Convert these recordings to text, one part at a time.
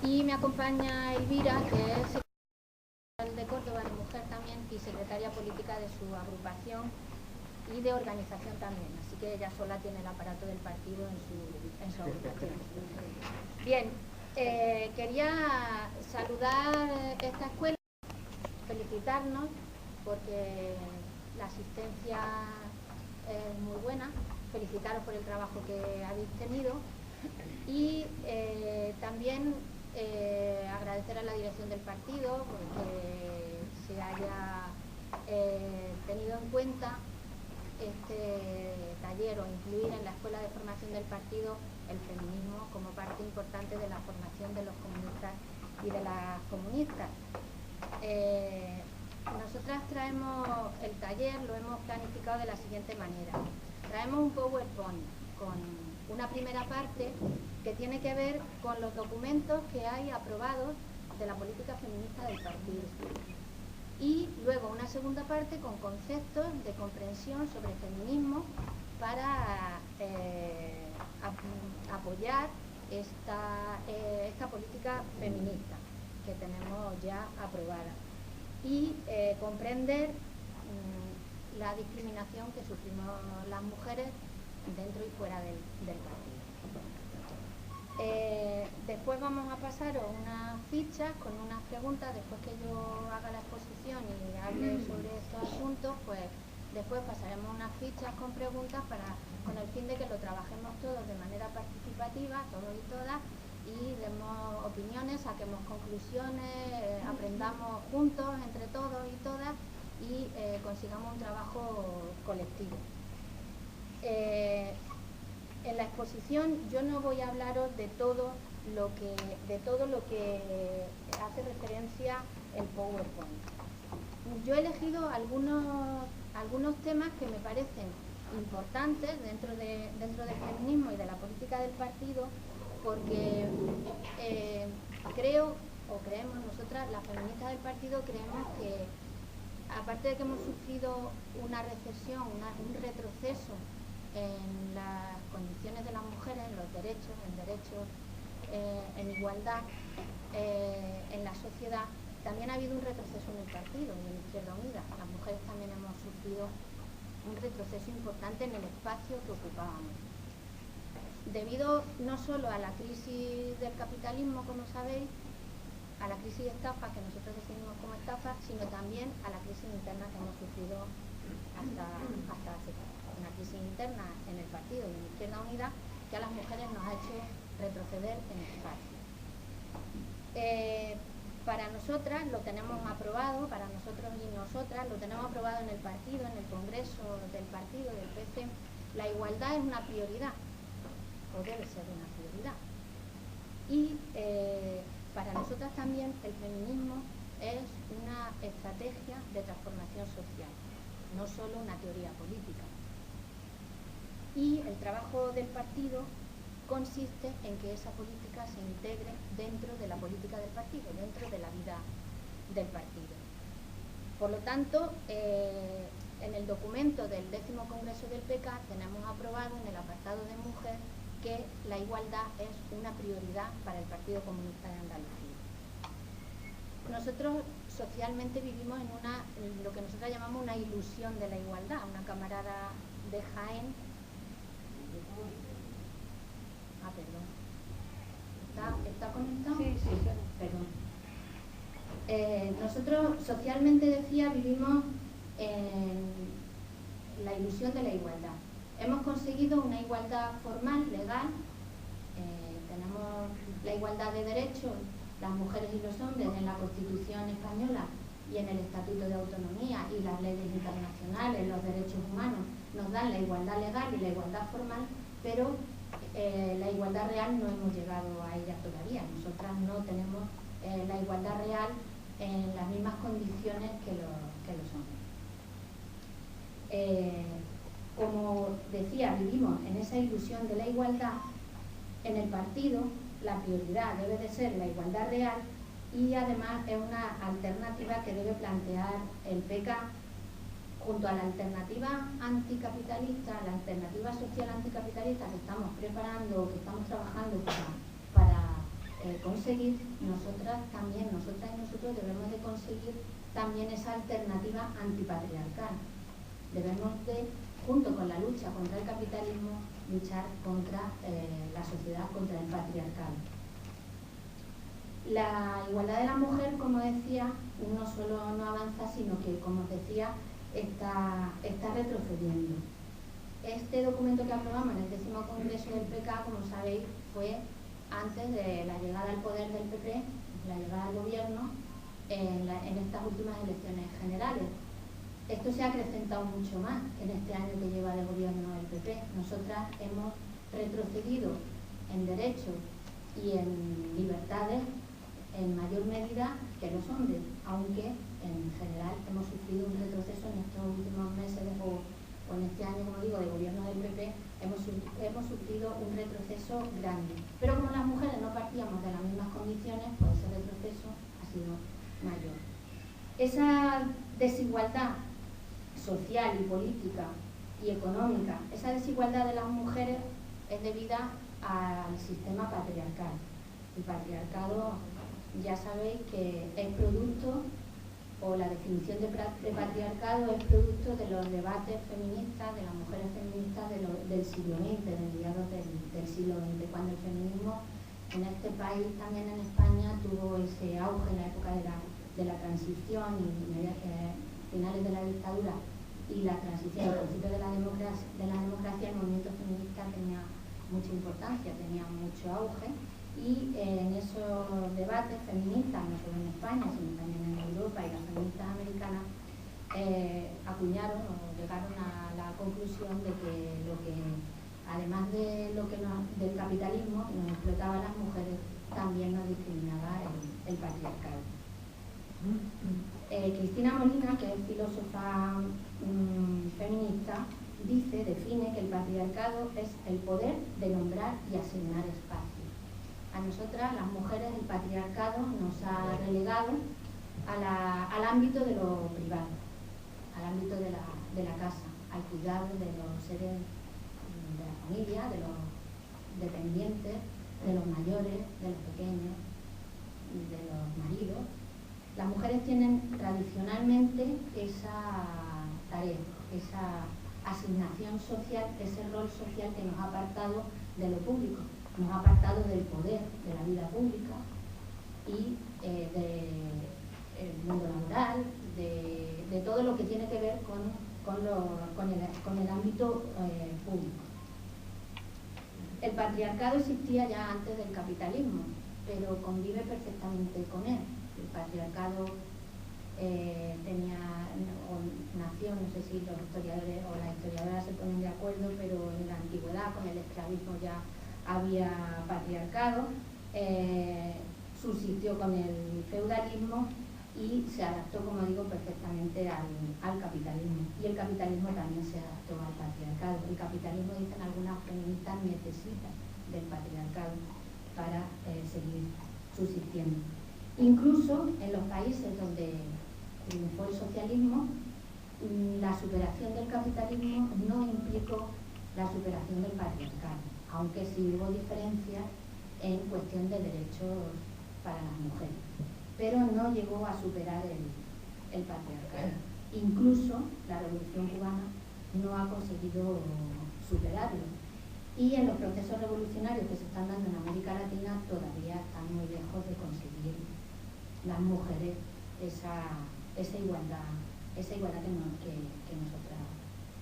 Y me acompaña Elvira, que es secretaria de Córdoba de Mujer también y secretaria política de su agrupación y de organización también. Así que ella sola tiene el aparato del partido en su agrupación. Bien, quería saludar esta escuela, felicitarnos porque la asistencia es muy buena, felicitaros por el trabajo que habéis tenido y también agradecer a la dirección del partido porque se haya tenido en cuenta este taller o incluir en la escuela de formación del partido el feminismo como parte importante de la formación de los comunistas y de las comunistas. Nosotras traemos el taller, lo hemos planificado de la siguiente manera. Traemos un PowerPoint con una primera parte que tiene que ver con los documentos que hay aprobados de la política feminista del partido. Y luego una segunda parte con conceptos de comprensión sobre feminismo para apoyar esta política feminista que tenemos ya aprobada y comprender la discriminación que sufrimos las mujeres dentro y fuera del partido. Después vamos a pasar unas fichas con unas preguntas. Después que yo haga la exposición y hable sobre estos asuntos, pues después pasaremos unas fichas con preguntas con el fin de que lo trabajemos todos de manera participativa, todos y todas, y demos opiniones, saquemos conclusiones, aprendamos juntos entre todos y todas y consigamos un trabajo colectivo. En la exposición yo no voy a hablaros de todo lo que hace referencia el PowerPoint. Yo he elegido algunos temas que me parecen importantes dentro del feminismo y de la política del partido, porque creemos nosotras, las feministas del partido, creemos que aparte de que hemos sufrido una recesión, un retroceso en las condiciones de las mujeres, en los derechos, en igualdad, en la sociedad, también ha habido un retroceso en el partido y en Izquierda Unida. Las mujeres también hemos sufrido un retroceso importante en el espacio que ocupábamos. Debido no solo a la crisis del capitalismo, como sabéis, a la crisis de estafa, que nosotros definimos como estafa, sino también a la crisis interna que hemos sufrido hasta hace poco. Una crisis interna en el partido y en Izquierda Unida que a las mujeres nos ha hecho retroceder en espacio. Para nosotras lo tenemos aprobado, para nosotros y nosotras lo tenemos aprobado en el partido, en el Congreso del partido, del PC. La igualdad es una prioridad, o debe ser una prioridad. Y para nosotras también el feminismo es una estrategia de transformación social, no solo una teoría política. Y el trabajo del partido consiste en que esa política se integre dentro de la política del partido, dentro de la vida del partido. Por lo tanto, en el documento del 10º Congreso del PK tenemos aprobado en el apartado de mujer que la igualdad es una prioridad para el Partido Comunista de Andalucía. Nosotros socialmente vivimos en lo que nosotros llamamos una ilusión de la igualdad. Una camarada de Jaén, perdón, ¿está conectado? Sí, perdón. Nosotros socialmente, decía, vivimos en la ilusión de la igualdad. Hemos conseguido una igualdad formal, legal, tenemos la igualdad de derechos, las mujeres y los hombres, en la Constitución española y en el Estatuto de Autonomía y las leyes internacionales, los derechos humanos, nos dan la igualdad legal y la igualdad formal, pero la igualdad real no hemos llegado a ella todavía. Nosotras no tenemos la igualdad real en las mismas condiciones que los hombres. Como decía, vivimos en esa ilusión de la igualdad. En el partido la prioridad debe de ser la igualdad real y además es una alternativa que debe plantear el PK junto a la alternativa anticapitalista, la alternativa social anticapitalista que estamos preparando, que estamos trabajando para conseguir, nosotras y nosotros debemos de conseguir también esa alternativa antipatriarcal. Debemos de, junto con la lucha contra el capitalismo, luchar contra la sociedad, contra el patriarcado. La igualdad de la mujer, como decía, no solo no avanza, sino que, como os decía, está retrocediendo. Este documento que aprobamos en el 10º Congreso del PK, como sabéis, fue antes de la llegada al poder del PP, la llegada al gobierno, en estas últimas elecciones generales. Esto se ha acrecentado mucho más en este año que lleva de gobierno el PP. Nosotras hemos retrocedido en derechos y en libertades en mayor medida que los hombres, aunque en general hemos sufrido un retroceso en estos últimos meses o en este año, como digo, de gobierno del PP, hemos sufrido un retroceso grande. Pero como las mujeres no partíamos de las mismas condiciones, pues ese retroceso ha sido mayor. Esa desigualdad social y política y económica, esa desigualdad de las mujeres es debida al sistema patriarcal. El patriarcado, ya sabéis que es producto, o la definición de patriarcado es producto de los debates feministas, de las mujeres feministas del siglo XX, de mediados del siglo XX, cuando el feminismo en este país, también en España, tuvo ese auge en la época de la transición y finales de la dictadura y la transición, al principio de la democracia, el movimiento feminista tenía mucha importancia, tenía mucho auge. Y en esos debates feministas, no solo en España, sino también en Europa y las feministas americanas, acuñaron o llegaron a la conclusión de que además de del capitalismo que nos explotaba a las mujeres, también nos discriminaba el patriarcado. Cristina Molina, que es filósofa feminista, define que el patriarcado es el poder de nombrar y asignar espacios. A nosotras, las mujeres, el patriarcado nos ha relegado al ámbito de lo privado, al ámbito de la casa, al cuidado de los seres de la familia, de los dependientes, de los mayores, de los pequeños, de los maridos. Las mujeres tienen tradicionalmente esa tarea, esa asignación social, ese rol social que nos ha apartado de lo público, nos ha apartado del poder, de la vida pública y del mundo laboral, de todo lo que tiene que ver con el ámbito público. El patriarcado existía ya antes del capitalismo, pero convive perfectamente con él. El patriarcado nació, no sé si los historiadores o las historiadoras se ponen de acuerdo, pero en la antigüedad, con el esclavismo ya había patriarcado, subsistió con el feudalismo y se adaptó, como digo, perfectamente al capitalismo. Y el capitalismo también se adaptó al patriarcado. El capitalismo, dicen algunas feministas, necesita del patriarcado para seguir subsistiendo. Incluso en los países donde triunfó el socialismo, la superación del capitalismo no implicó la superación del patriarcado, aunque sí hubo diferencias en cuestión de derechos para las mujeres, pero no llegó a superar el patriarcado. Incluso la Revolución Cubana no ha conseguido superarlo. Y en los procesos revolucionarios que se están dando en América Latina todavía están muy lejos de conseguir las mujeres esa igualdad que nosotras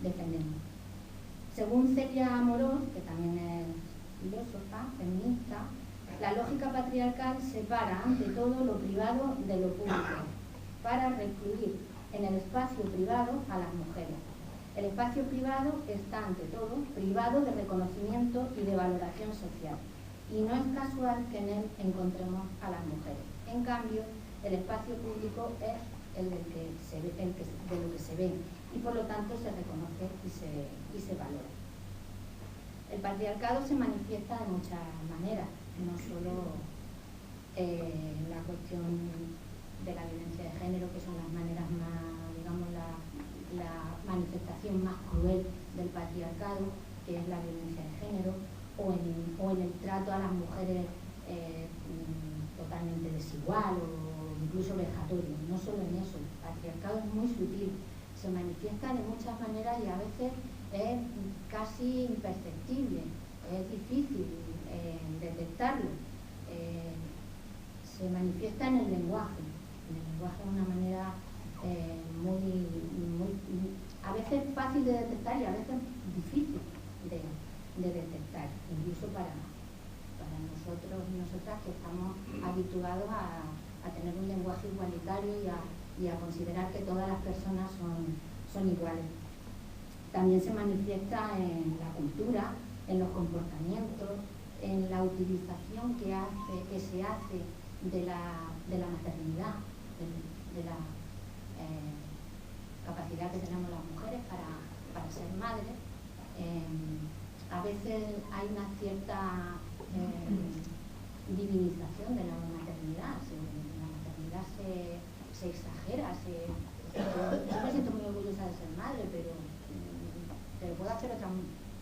defendemos. Según Celia Amorós, que también es filósofa, feminista, la lógica patriarcal separa ante todo lo privado de lo público para recluir en el espacio privado a las mujeres. El espacio privado está ante todo privado de reconocimiento y de valoración social, y no es casual que en él encontremos a las mujeres. En cambio, el espacio público es de lo que se ve y por lo tanto se reconoce y se valora. El patriarcado se manifiesta de muchas maneras, no solo la cuestión de la violencia de género, que son las maneras más, digamos, la manifestación más cruel del patriarcado, que es la violencia de género, o en el trato a las mujeres desigual o incluso vejatorio. No solo en eso, el patriarcado es muy sutil, se manifiesta de muchas maneras y a veces es casi imperceptible, es difícil detectarlo. Se manifiesta en el lenguaje de una manera a veces fácil de detectar y a veces difícil de detectar, incluso para nosotros y nosotras que estamos habituados a tener un lenguaje igualitario y a considerar que todas las personas son iguales. También se manifiesta en la cultura, en los comportamientos, en la utilización que se hace de la maternidad, de la capacidad que tenemos las mujeres para ser madres. A veces hay una cierta divinización de la maternidad. La maternidad se exagera. Yo me siento muy orgullosa de ser madre, pero puedo hacer otras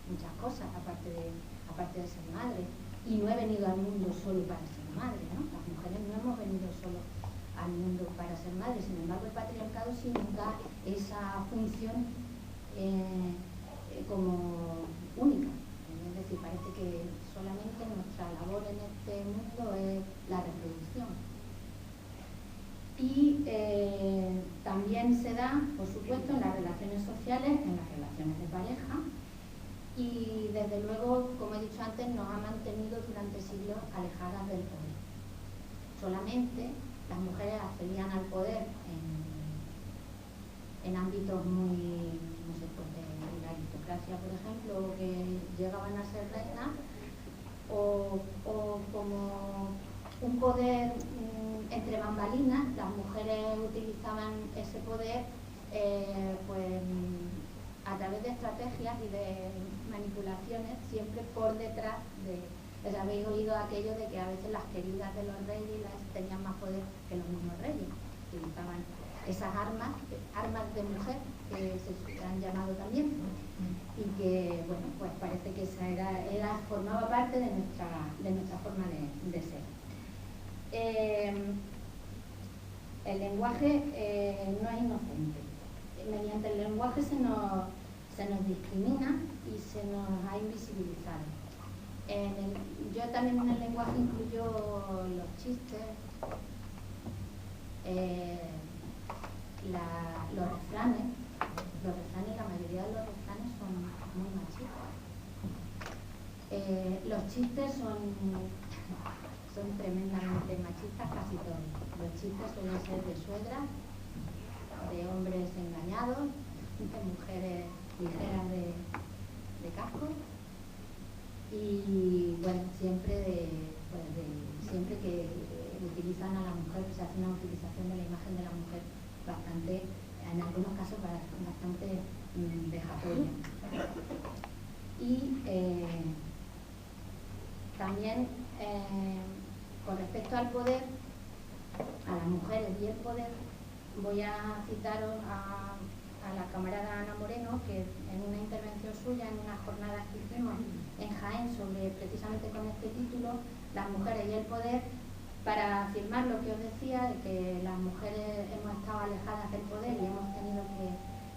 muchas cosas aparte de ser madre. Y no he venido al mundo solo para ser madre, ¿no? Las mujeres no hemos venido solo al mundo para ser madre. Sin embargo, el patriarcado sí nos da esa función como única. Es decir, parece que solamente nuestra labor en este mundo es la reproducción. Y también se da, por supuesto, en las relaciones sociales, en las relaciones de pareja, y desde luego, como he dicho antes, nos ha mantenido durante siglos alejadas del poder. Solamente las mujeres accedían al poder en ámbitos muy, no sé, pues de la aristocracia, por ejemplo, que llegaban a ser reinas, o como un poder entre bambalinas. Las mujeres utilizaban ese poder pues a través de estrategias y de manipulaciones, siempre por detrás de... Les habéis oído aquello de que a veces las queridas de los reyes tenían más poder que los mismos reyes. Utilizaban esas armas de mujer, que se han llamado también, y que, bueno, pues parece que esa formaba parte de nuestra forma de ser. El lenguaje no es inocente. Mediante el lenguaje se nos discrimina y se nos ha invisibilizado. Yo también en el lenguaje incluyo los chistes, los refranes. La mayoría de los refranes son muy machistas. Los chistes son tremendamente machistas, casi todos. Los chistes suelen ser de suegras, de hombres engañados, de mujeres ligeras de casco, y bueno, siempre que utilizan a la mujer, se hace una utilización de la imagen de la mujer bastante, en algunos casos bastante vejatoria. Y también con respecto al poder, a las mujeres y el poder, voy a citaros a la camarada Ana Moreno, que en una intervención suya, en unas jornadas que hicimos en Jaén precisamente con este título, Las mujeres y el poder, para afirmar lo que os decía, de que las mujeres hemos estado alejadas del poder y hemos tenido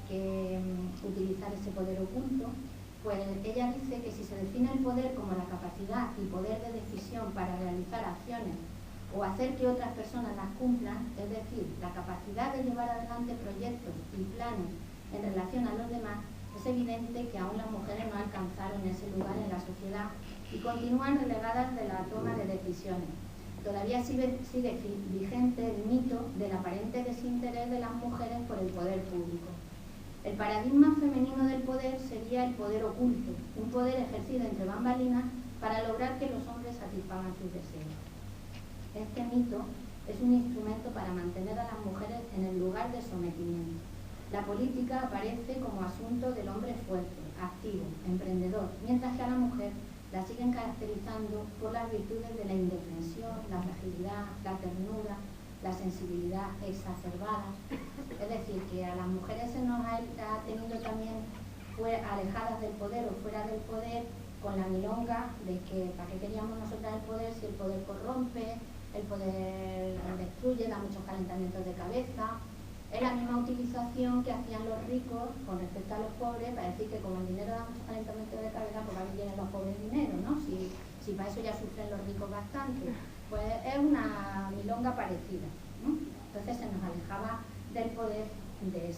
que utilizar ese poder oculto. Pues ella dice que si se define el poder como la capacidad y poder de decisión para realizar acciones o hacer que otras personas las cumplan, es decir, la capacidad de llevar adelante proyectos y planes en relación a los demás, es evidente que aún las mujeres no alcanzaron ese lugar en la sociedad y continúan relegadas de la toma de decisiones. Todavía sigue vigente el mito del aparente desinterés de las mujeres por el poder público. El paradigma femenino del poder sería el poder oculto, un poder ejercido entre bambalinas para lograr que los hombres satisfagan sus deseos. Este mito es un instrumento para mantener a las mujeres en el lugar de sometimiento. La política aparece como asunto del hombre fuerte, activo, emprendedor, mientras que a la mujer la siguen caracterizando por las virtudes de la indefensión, la fragilidad, la ternura, la sensibilidad exacerbada. Es decir, que a las mujeres se nos ha tenido también alejadas del poder o fuera del poder, con la milonga de que para qué queríamos nosotras el poder si el poder corrompe, el poder destruye, da muchos calentamientos de cabeza. Es la misma utilización que hacían los ricos con respecto a los pobres para decir que como el dinero da muchos calentamientos de cabeza, pues ahora tienen los pobres dinero, ¿no? Si para eso ya sufren los ricos bastante. Pues es una milonga parecida, ¿no? Entonces se nos alejaba del poder de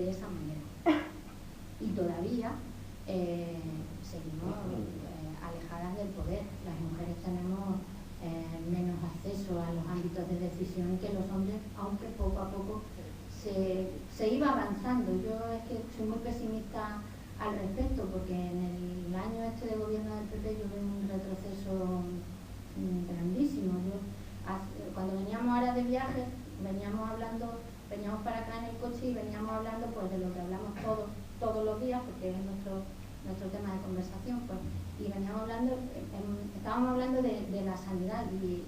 esa manera. Y todavía seguimos alejadas del poder. Las mujeres tenemos menos acceso a los ámbitos de decisión que los hombres, aunque poco a poco se iba avanzando. Yo es que soy muy pesimista al respecto, porque en el año este de gobierno del PP yo veo un retroceso grandísimo. Cuando veníamos ahora de viaje, veníamos para acá en el coche y veníamos hablando pues de lo que hablamos todos los días, porque es nuestro tema de conversación, pues, y veníamos hablando, estábamos hablando de la sanidad y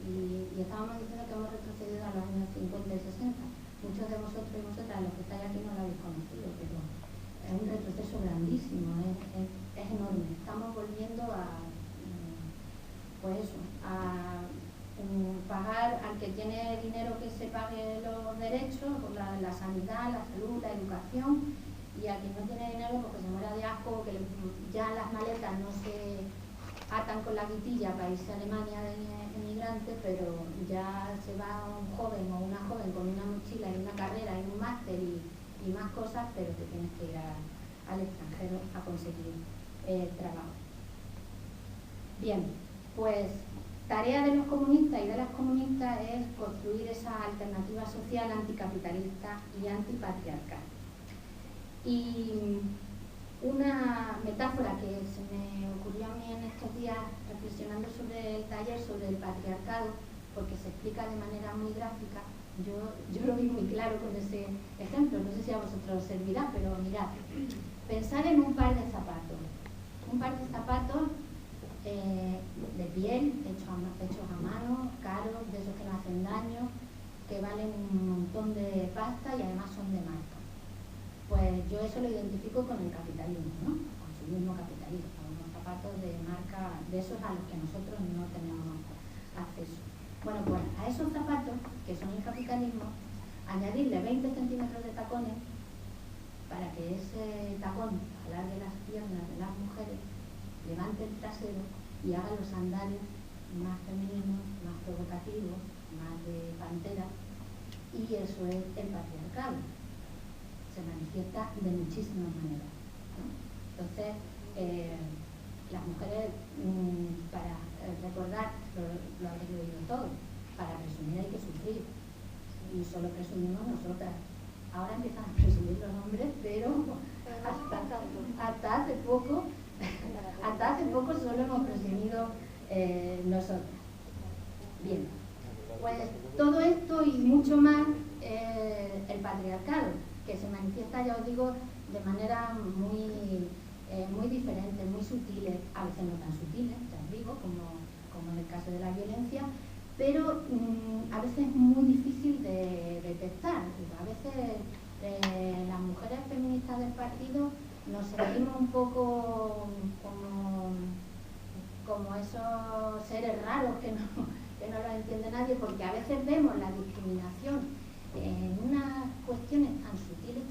estábamos diciendo que hemos retrocedido a los años 50 y 60. Muchos de vosotros y vosotras, los que estáis aquí, no lo habéis conocido, pero es un retroceso grandísimo, es enorme. Estamos volviendo a pagar al que tiene dinero, que se pague los derechos, la sanidad, la salud, la educación, y a quien no tiene dinero porque se muera de asco, que ya las maletas no se atan con la guitilla para irse a Alemania de emigrante, pero ya se va un joven o una joven con una mochila y una carrera y un máster y más cosas, pero que tienes que ir al extranjero a conseguir trabajo. Bien, pues tarea de los comunistas y de las comunistas es construir esa alternativa social anticapitalista y antipatriarcal. Y una metáfora que se me ocurrió a mí en estos días reflexionando sobre el taller, sobre el patriarcado, porque se explica de manera muy gráfica, yo lo vi muy claro con ese ejemplo, no sé si a vosotros os servirá, pero mirad, pensad en un par de zapatos de piel, hechos a mano, caros, de esos que no hacen daño, que valen un montón de pasta y además son de marca. Pues yo eso lo identifico con el capitalismo, ¿no? Consumismo capitalista, unos zapatos de marca, de esos a los que nosotros no tenemos acceso. Bueno, pues a esos zapatos, que son el capitalismo, añadirle 20 centímetros de tacones para que ese tacón alargue las piernas de las mujeres, levante el trasero y haga los sandales más femeninos, más provocativos, más de pantera, y eso es el patriarcado. Se manifiesta de muchísimas maneras, ¿no? Entonces, las mujeres, para recordar, lo habéis oído todo, para presumir hay que sufrir, y solo presumimos nosotras. Ahora empiezan a presumir los hombres, pero hasta hace poco solo hemos presumido nosotros. Bien, pues todo esto y mucho más, el patriarcado, que se manifiesta, ya os digo, de manera muy diferente, muy sutiles, a veces no tan sutiles, ya os digo, como en el caso de la violencia, pero a veces es muy difícil de detectar. A veces las mujeres feministas del partido nos sentimos un poco como esos seres raros que no lo entiende nadie, porque a veces vemos la discriminación en unas cuestiones tan sutiles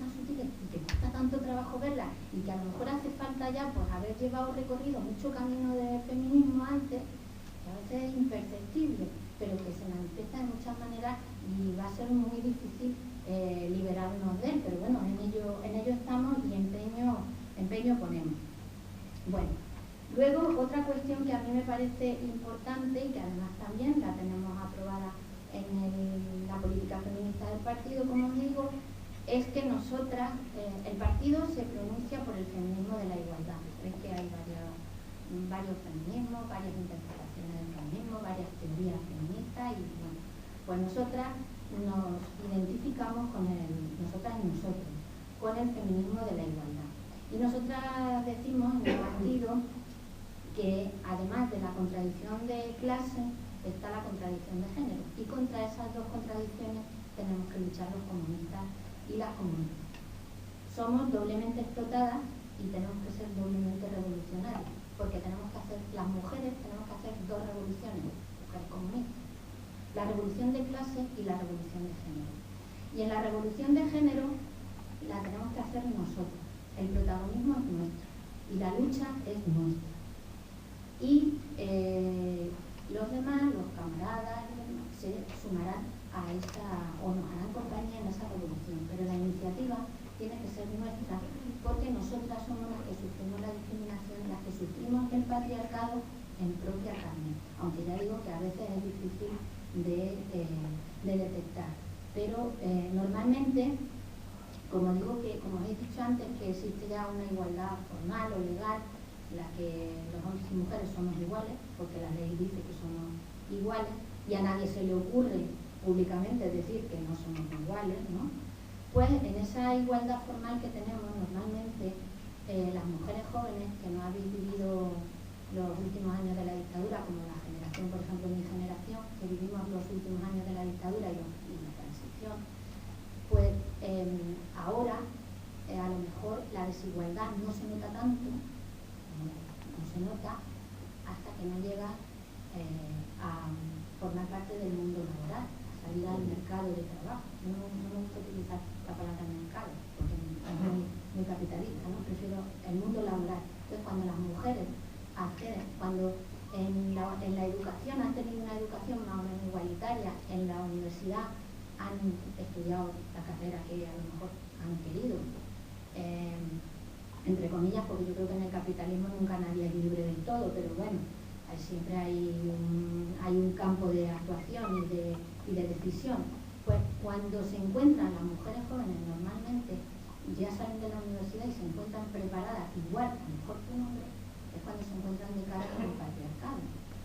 y que cuesta tanto trabajo verlas, y que a lo mejor hace falta ya pues haber llevado recorrido mucho camino de feminismo antes, que a veces es imperceptible, pero que se manifiesta de muchas maneras y va a ser muy difícil liberarnos de él, pero bueno, en ello estamos y empeño ponemos. Bueno, luego otra cuestión que a mí me parece importante y que además también la tenemos aprobada en la política feminista del partido, como os digo, es que nosotras, el partido se pronuncia por el feminismo de la igualdad. Veis que hay varios feminismos, varias interpretaciones del feminismo, varias teorías feministas, y bueno, pues nosotras nos identificamos con el feminismo de la igualdad. Y nosotras decimos en el partido que además de la contradicción de clase está la contradicción de género, y contra esas dos contradicciones tenemos que luchar los comunistas y las comunistas. Somos doblemente explotadas y tenemos que ser doblemente revolucionarias, porque las mujeres tenemos que hacer dos revoluciones, mujeres comunistas. la revolución de clase y la revolución de género. Y en la revolución de género la tenemos que hacer nosotros. El protagonismo es nuestro y la lucha es nuestra. Y los demás, los camaradas, se sumarán a esa, o nos harán compañía en esa revolución. Pero la iniciativa tiene que ser nuestra, porque nosotras somos las que sufrimos la discriminación, las que sufrimos el patriarcado en propia carne, aunque ya digo que a veces es difícil de detectar. Pero normalmente, como digo, que como habéis dicho antes, que existe ya una igualdad formal o legal, en la que los hombres y mujeres somos iguales, porque la ley dice que somos iguales, y a nadie se le ocurre públicamente decir que no somos iguales, ¿no? Pues en esa igualdad formal que tenemos normalmente, las mujeres jóvenes que no habéis vivido los últimos años de la dictadura, como la generación, por ejemplo, mi generación, que vivimos los últimos años de la dictadura y la transición, pues ahora a lo mejor la desigualdad no se nota tanto, no se nota hasta que no llega a formar parte del mundo laboral, a salir al mercado de trabajo. No me gusta utilizar la palabra mercado, porque es muy capitalista, ¿no? Prefiero el mundo laboral. Entonces, cuando las mujeres acceden, cuando en la educación han tenido una educación más o menos igualitaria, en la universidad han estudiado la carrera que a lo mejor han querido, entre comillas, porque yo creo que en el capitalismo nunca nadie es libre del todo, pero bueno, siempre hay un campo de actuación y de decisión. Pues cuando se encuentran las mujeres jóvenes, normalmente ya salen de la universidad y se encuentran preparadas igual, a lo mejor que un hombre, es cuando se encuentran de cara con el patriarcado,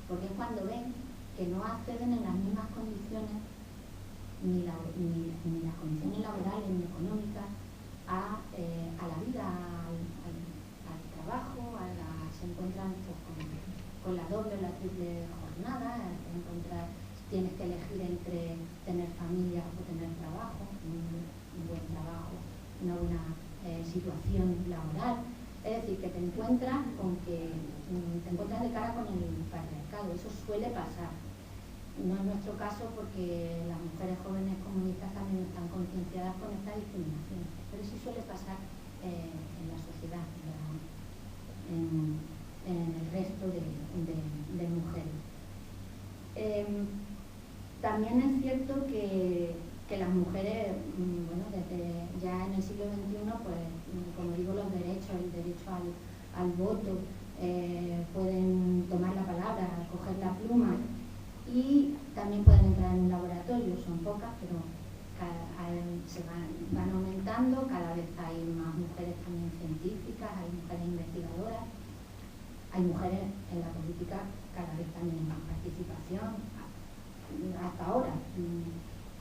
porque es cuando ven que no acceden en las mismas condiciones, ni las condiciones laborales ni económicas, a la vida, al trabajo, se encuentran pues, con la doble o la triple jornada, tienes que elegir entre tener familia o tener trabajo, un buen trabajo, una buena situación laboral. Es decir, que te encuentras de cara con el patriarcado. Eso suele pasar. No es nuestro caso porque las mujeres jóvenes comunistas también están concienciadas con esta discriminación, pero sí suele pasar en la sociedad, en el resto de mujeres. También es cierto que las mujeres, bueno, desde ya en el siglo XXI, pues, como digo, los derechos, el derecho al voto, pueden tomar la palabra, coger la pluma y también pueden entrar en un laboratorio. Son pocas, pero se van aumentando, cada vez hay más mujeres también científicas, hay mujeres investigadoras, hay mujeres en la política, cada vez también hay más participación. Hasta ahora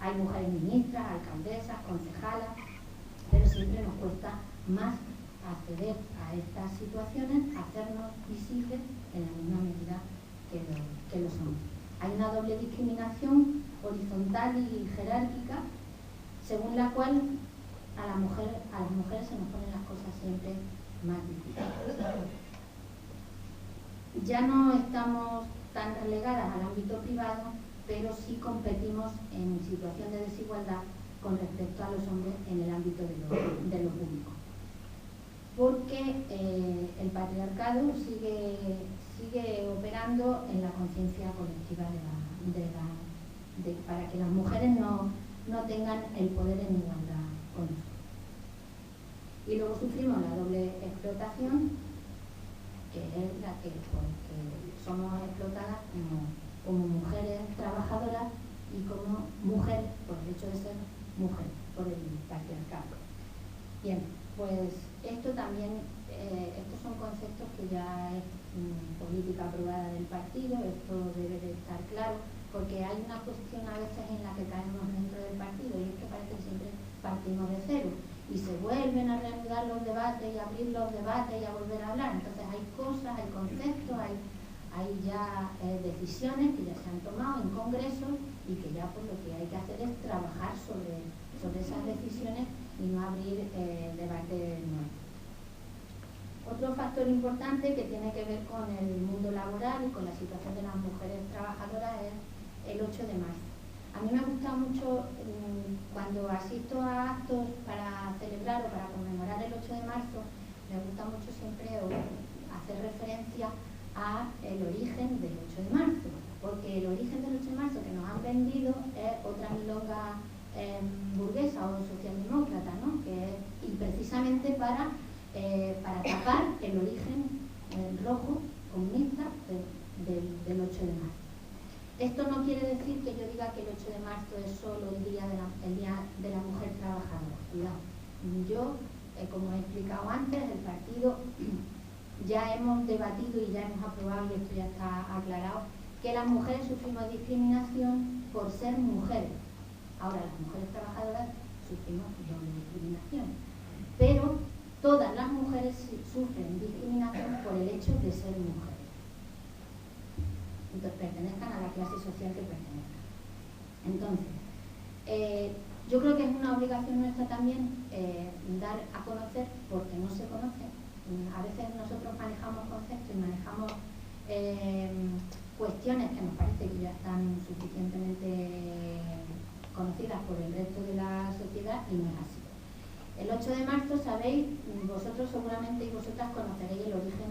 hay mujeres ministras, alcaldesas, concejalas, pero siempre nos cuesta más acceder a estas situaciones, hacernos visibles en la misma medida que lo somos. Hay una doble discriminación horizontal y jerárquica, según la cual a las mujeres se nos ponen las cosas siempre más difíciles. Ya no estamos tan relegadas al ámbito privado, pero sí competimos en situación de desigualdad con respecto a los hombres en el ámbito de lo público. Porque el patriarcado sigue operando en la conciencia colectiva para que las mujeres no tengan el poder en igualdad con nosotros. Y luego sufrimos la doble explotación, que es la que somos explotadas como mujeres trabajadoras y como mujeres por el hecho de ser mujeres, por el patriarcado. Bien, pues esto también, estos son conceptos que ya es política aprobada del partido, esto debe de estar claro, porque hay una cuestión a veces en la que caemos dentro del partido y es que parece que siempre partimos de cero y se vuelven a reanudar los debates y abrir los debates y a volver a hablar. Entonces hay cosas, hay conceptos, hay ya decisiones que ya se han tomado en congresos y que ya pues lo que hay que hacer es trabajar sobre esas decisiones y no abrir debates nuevos. Otro factor importante que tiene que ver con el mundo laboral y con la situación de las mujeres trabajadoras es el 8 de marzo. A mí me gusta mucho cuando asisto a actos para celebrar o para conmemorar el 8 de marzo, me gusta mucho siempre hacer referencia a el origen del 8 de marzo, porque el origen del 8 de marzo que nos han vendido es otra milonga burguesa o socialdemócrata, ¿no? Y precisamente para tapar el origen rojo comunista del 8 de marzo. Esto no quiere decir que yo diga que el 8 de marzo es solo el día de la mujer trabajadora. Cuidado. Yo, como he explicado antes, el partido ya hemos debatido y ya hemos aprobado, y esto ya está aclarado, que las mujeres sufrimos discriminación por ser mujeres. Ahora, las mujeres trabajadoras sufrimos doble discriminación. Pero todas las mujeres sufren discriminación por el hecho de ser mujeres. Entonces, pertenezcan a la clase social que pertenezcan. Entonces, yo creo que es una obligación nuestra también dar a conocer, porque no se conoce. A veces nosotros manejamos conceptos y manejamos cuestiones que nos parece que ya están suficientemente conocidas por el resto de la sociedad, y no es así. El 8 de marzo, sabéis, vosotros seguramente y vosotras conoceréis el origen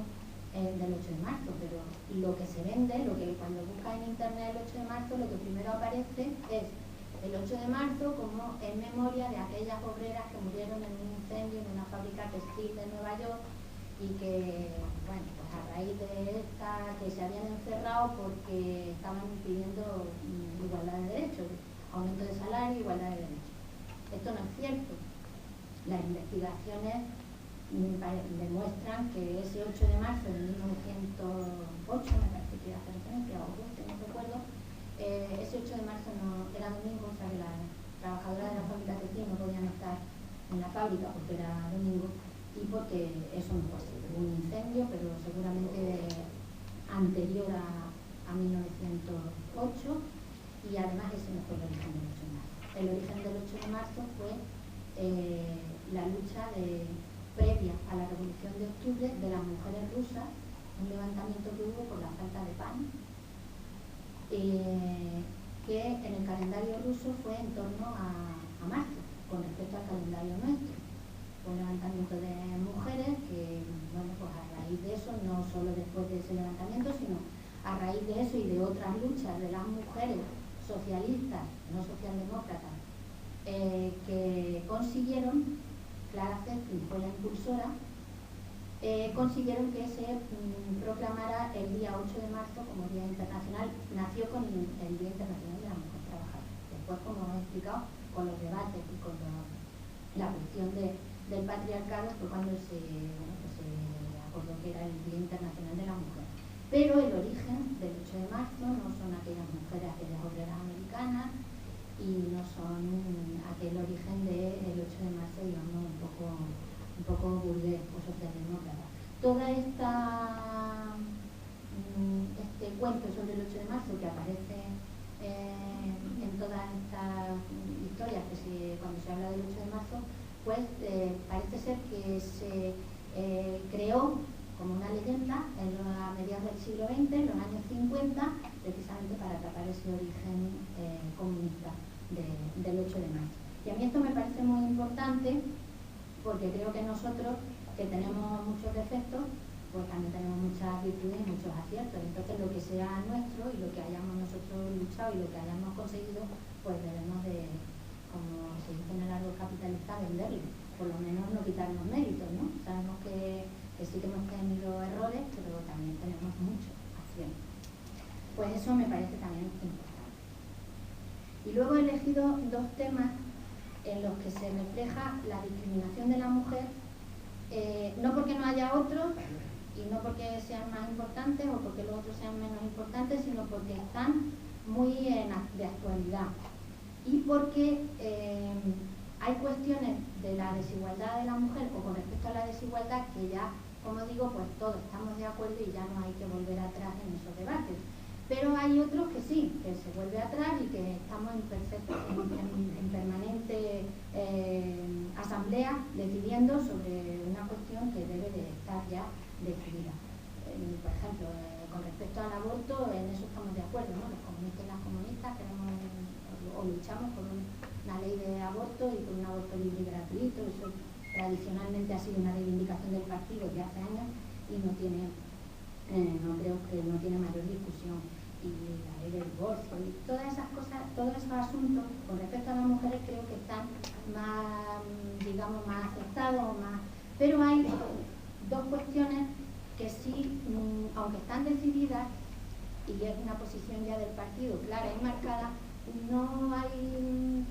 del 8 de marzo, pero lo que se vende, lo que cuando buscas en internet el 8 de marzo, lo que primero aparece es el 8 de marzo como en memoria de aquellas obreras que murieron en un incendio en una fábrica textil de Nueva York y que, bueno, pues a raíz de esta, que se habían encerrado porque estaban pidiendo igualdad de derechos, aumento de salario, igualdad de derechos. Esto no es cierto. Las investigaciones demuestran que ese 8 de marzo de 1908, me parece que hace referencia, o 12, no recuerdo, ese 8 de marzo no era domingo, o sea que las trabajadoras de la fábrica textil no podían estar en la fábrica porque era domingo y porque eso no fue así. Hubo un incendio, pero seguramente anterior a 1908, y además ese no fue el origen del 8 de marzo. El origen del 8 de marzo fue la lucha previa a la Revolución de Octubre de las mujeres rusas, un levantamiento que hubo por la falta de pan, que en el calendario ruso fue en torno a marzo, con respecto al calendario nuestro. Fue un levantamiento de mujeres que, bueno, pues a raíz de eso, no solo después de ese levantamiento, sino a raíz de eso y de otras luchas de las mujeres socialistas, no socialdemócratas, que consiguieron, Clara Zetkin fue la impulsora, consiguieron que se proclamara el día 8 de marzo como Día Internacional. Nació con el Día Internacional de la Mujer Trabajadora. Después, como he explicado, con los debates y con la cuestión del patriarcado fue cuando se acordó que era el Día Internacional de la Mujer. Pero el origen del 8 de marzo no son aquellas mujeres, aquellas obreras americanas, y no son aquel origen del 8 de marzo, digamos, un poco burgués o socialdemócrata. Toda este cuento sobre el 8 de marzo que aparece en todas estas historias cuando se habla del 8 de marzo, pues parece ser que se creó como una leyenda a mediados del siglo XX, en los años 50, precisamente para tapar ese origen comunista del 8 de marzo. Y a mí esto me parece muy importante porque creo que nosotros, que tenemos muchos defectos, pues también tenemos muchas virtudes y muchos aciertos. Entonces lo que sea nuestro y lo que hayamos nosotros luchado y lo que hayamos conseguido, pues debemos de, como se dice en el árbol capitalista, venderlo. Por lo menos no quitarnos méritos, ¿no? Sabemos que sí que hemos tenido errores, pero también tenemos mucho acierto. Pues eso me parece también importante. Y luego he elegido dos temas en los que se refleja la discriminación de la mujer, no porque no haya otros y no porque sean más importantes o porque los otros sean menos importantes, sino porque están muy de actualidad y porque hay cuestiones de la desigualdad de la mujer o con respecto a la desigualdad que ya, como digo, pues todos estamos de acuerdo y ya no hay que volver atrás en esos debates. Pero hay otros que sí, que se vuelve atrás y que estamos en permanente asamblea decidiendo sobre una cuestión que debe de estar ya decidida. Por ejemplo, con respecto al aborto, en eso estamos de acuerdo, ¿no? Los comunistas y las comunistas queremos, o o luchamos por una ley de aborto y por un aborto libre y gratuito. Eso tradicionalmente ha sido una reivindicación del partido de hace años y no tiene, no creo que no tiene mayor discusión. Y la ley del divorcio y todas esas cosas, todos esos asuntos con respecto a las mujeres creo que están más, digamos, más aceptados, pero hay dos cuestiones que sí, aunque están decididas y es una posición ya del partido clara y marcada, no hay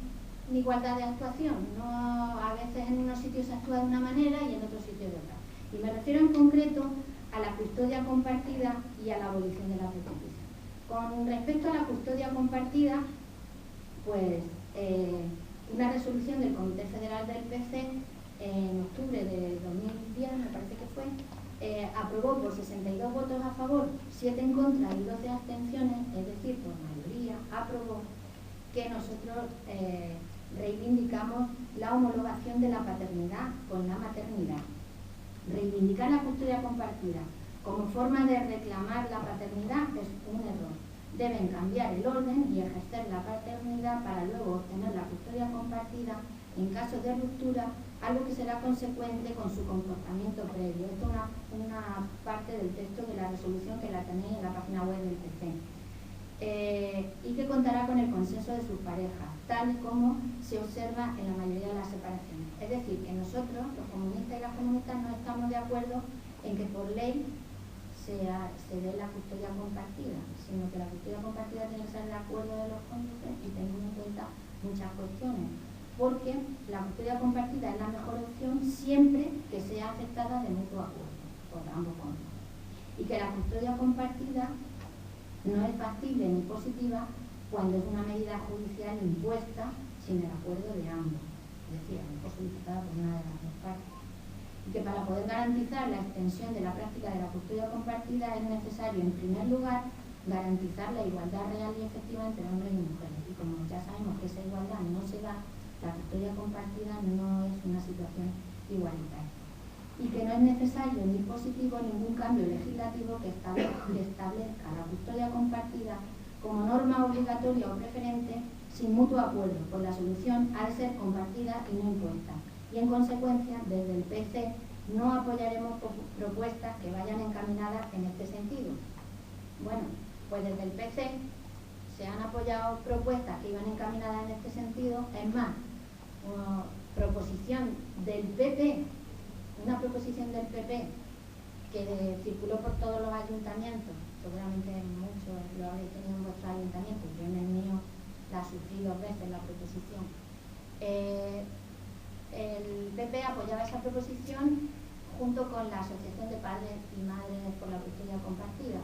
igualdad de actuación. No, a veces en unos sitios se actúa de una manera y en otros sitios de otra. Y me refiero en concreto a la custodia compartida y a la abolición de la prostitución. Con respecto a la custodia compartida, pues una resolución del Comité Federal del PC en octubre de 2010, me parece que fue, aprobó por 62 votos a favor, 7 en contra y 12 abstenciones, es decir, por mayoría, aprobó que nosotros reivindicamos la homologación de la paternidad con la maternidad. Reivindicar la custodia compartida como forma de reclamar la paternidad es un error. Deben cambiar el orden y ejercer la paternidad para luego obtener la custodia compartida en caso de ruptura, algo que será consecuente con su comportamiento previo. Esto es una parte del texto de la resolución que la tenéis en la página web del PC. Y que contará con el consenso de sus parejas, tal y como se observa en la mayoría de las separaciones. Es decir, que nosotros, los comunistas y las comunistas, no estamos de acuerdo en que por ley se dé la custodia compartida, sino que la custodia compartida tiene que ser de acuerdo de los cónyuges y teniendo en cuenta muchas cuestiones, porque la custodia compartida es la mejor opción siempre que sea aceptada de mutuo acuerdo por ambos cónyuges, y que la custodia compartida no es factible ni positiva cuando es una medida judicial impuesta sin el acuerdo de ambos, es decir, a lo mejor solicitada por una de las dos partes. Y que para poder garantizar la extensión de la práctica de la custodia compartida es necesario, en primer lugar, garantizar la igualdad real y efectiva entre hombres y mujeres. Y como ya sabemos que esa igualdad no se da, la custodia compartida no es una situación igualitaria. Y que no es necesario ni positivo ningún cambio legislativo que establezca la custodia compartida como norma obligatoria o preferente sin mutuo acuerdo, pues la solución ha de ser compartida y no impuesta. Y en consecuencia, desde el PC no apoyaremos propuestas que vayan encaminadas en este sentido. Bueno, pues desde el PC se han apoyado propuestas que iban encaminadas en este sentido. Es más, una proposición del PP, que circuló por todos los ayuntamientos, seguramente muchos lo habéis tenido en vuestros ayuntamientos, yo en el mío la sufrí 2 veces la proposición. El PP apoyaba esa proposición junto con la Asociación de Padres y Madres por la Custodia Compartida.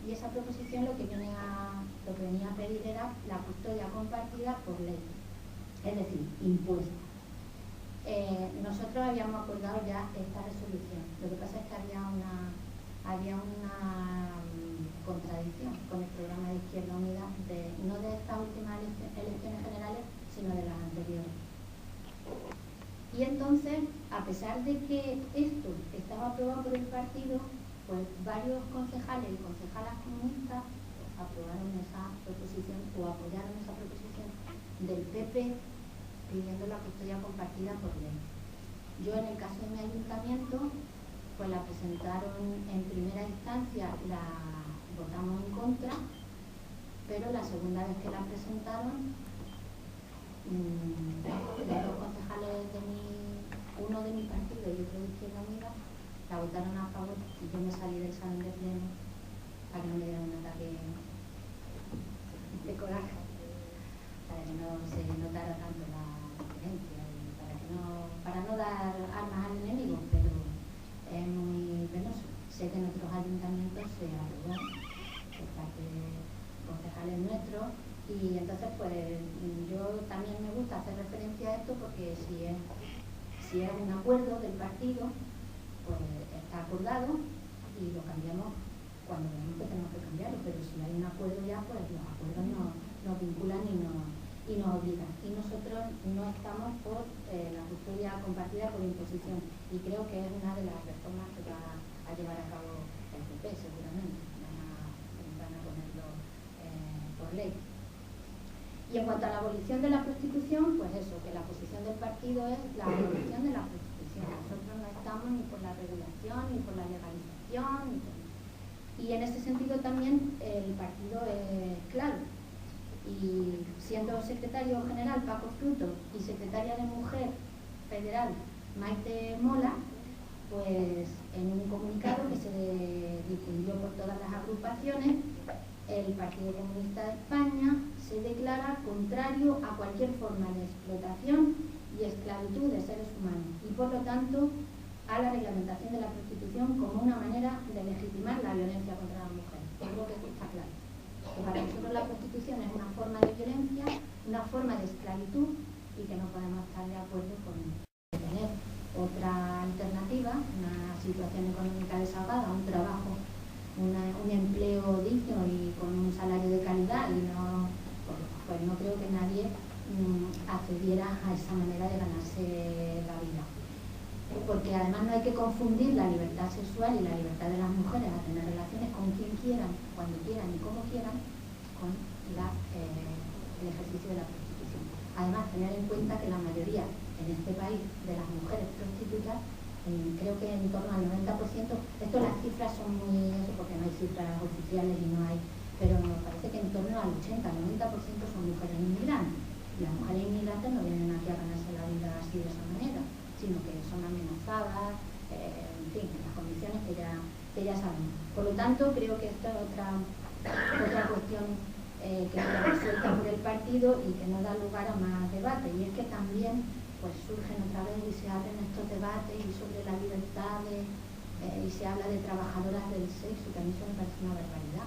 Y esa proposición lo que venía a pedir era la custodia compartida por ley, es decir, impuesta. Nosotros habíamos acordado ya esta resolución. Lo que pasa es que había una contradicción con el programa de Izquierda Unida, no de estas últimas elecciones generales, sino de las anteriores. Y entonces, a pesar de que esto estaba aprobado por el partido, pues varios concejales y concejalas comunistas aprobaron esa proposición o apoyaron esa proposición del PP pidiendo la custodia compartida por ley. Yo, en el caso de mi ayuntamiento, pues la presentaron en primera instancia, la votamos en contra, pero la segunda vez que la presentaron, los 2 concejales uno de mi partido y otro de Izquierda Unida, la votaron a favor y yo me salí del salón de pleno para que no me diera un ataque de coraje, para que no se notara tanto la diferencia y para no dar armas al enemigo, pero es muy penoso. Sé que en otros ayuntamientos se aprobó por parte de concejales nuestros y entonces pues yo también me gusta hacer referencia a esto porque si es un acuerdo del partido, pues está acordado y lo cambiamos cuando veamos que tenemos que cambiarlo, pero si hay un acuerdo ya, pues los acuerdos nos vinculan y nos obligan. Y nosotros no estamos por la custodia compartida por imposición y creo que es una de las reformas que va a llevar a cabo el PP, seguramente van a ponerlo por ley. Y en cuanto a la abolición de la prostitución, pues eso, que la posición del partido es la abolición de la prostitución. Nosotros no estamos ni por la regulación, ni por la legalización, y en ese sentido también el partido es claro. Y siendo secretario general Paco Fruto y secretaria de Mujer Federal Maite Mola, pues en un comunicado que se difundió por todas las agrupaciones, el Partido Comunista de España se declara contrario a cualquier forma de explotación y esclavitud de seres humanos y, por lo tanto, a la reglamentación de la prostitución como una manera de legitimar la violencia contra la mujer. Yo creo que esto está claro. Que para nosotros la prostitución es una forma de violencia, una forma de esclavitud y que no podemos estar de acuerdo con tener otra alternativa, una situación económica desahogada, un trabajo, un empleo digno y con un salario de calidad, y no, pues no creo que nadie accediera a esa manera de ganarse la vida. Porque además no hay que confundir la libertad sexual y la libertad de las mujeres a tener relaciones con quien quieran, cuando quieran y como quieran, con el ejercicio de la prostitución. Además, tener en cuenta que la mayoría en este país de las mujeres prostitutas, creo que en torno al 90%, esto las cifras son muy eso porque no hay cifras oficiales y no hay, pero me parece que en torno al 80-90% son mujeres inmigrantes, y las mujeres inmigrantes no vienen aquí a ganarse la vida así de esa manera, sino que son amenazadas, en fin, en las condiciones que ya sabemos. Por lo tanto, creo que esto es otra cuestión que está resuelta por el partido y que no da lugar a más debate, y es que también pues surgen otra vez y se abren estos debates y sobre la libertad y se habla de trabajadoras del sexo, que a mí eso me parece una barbaridad,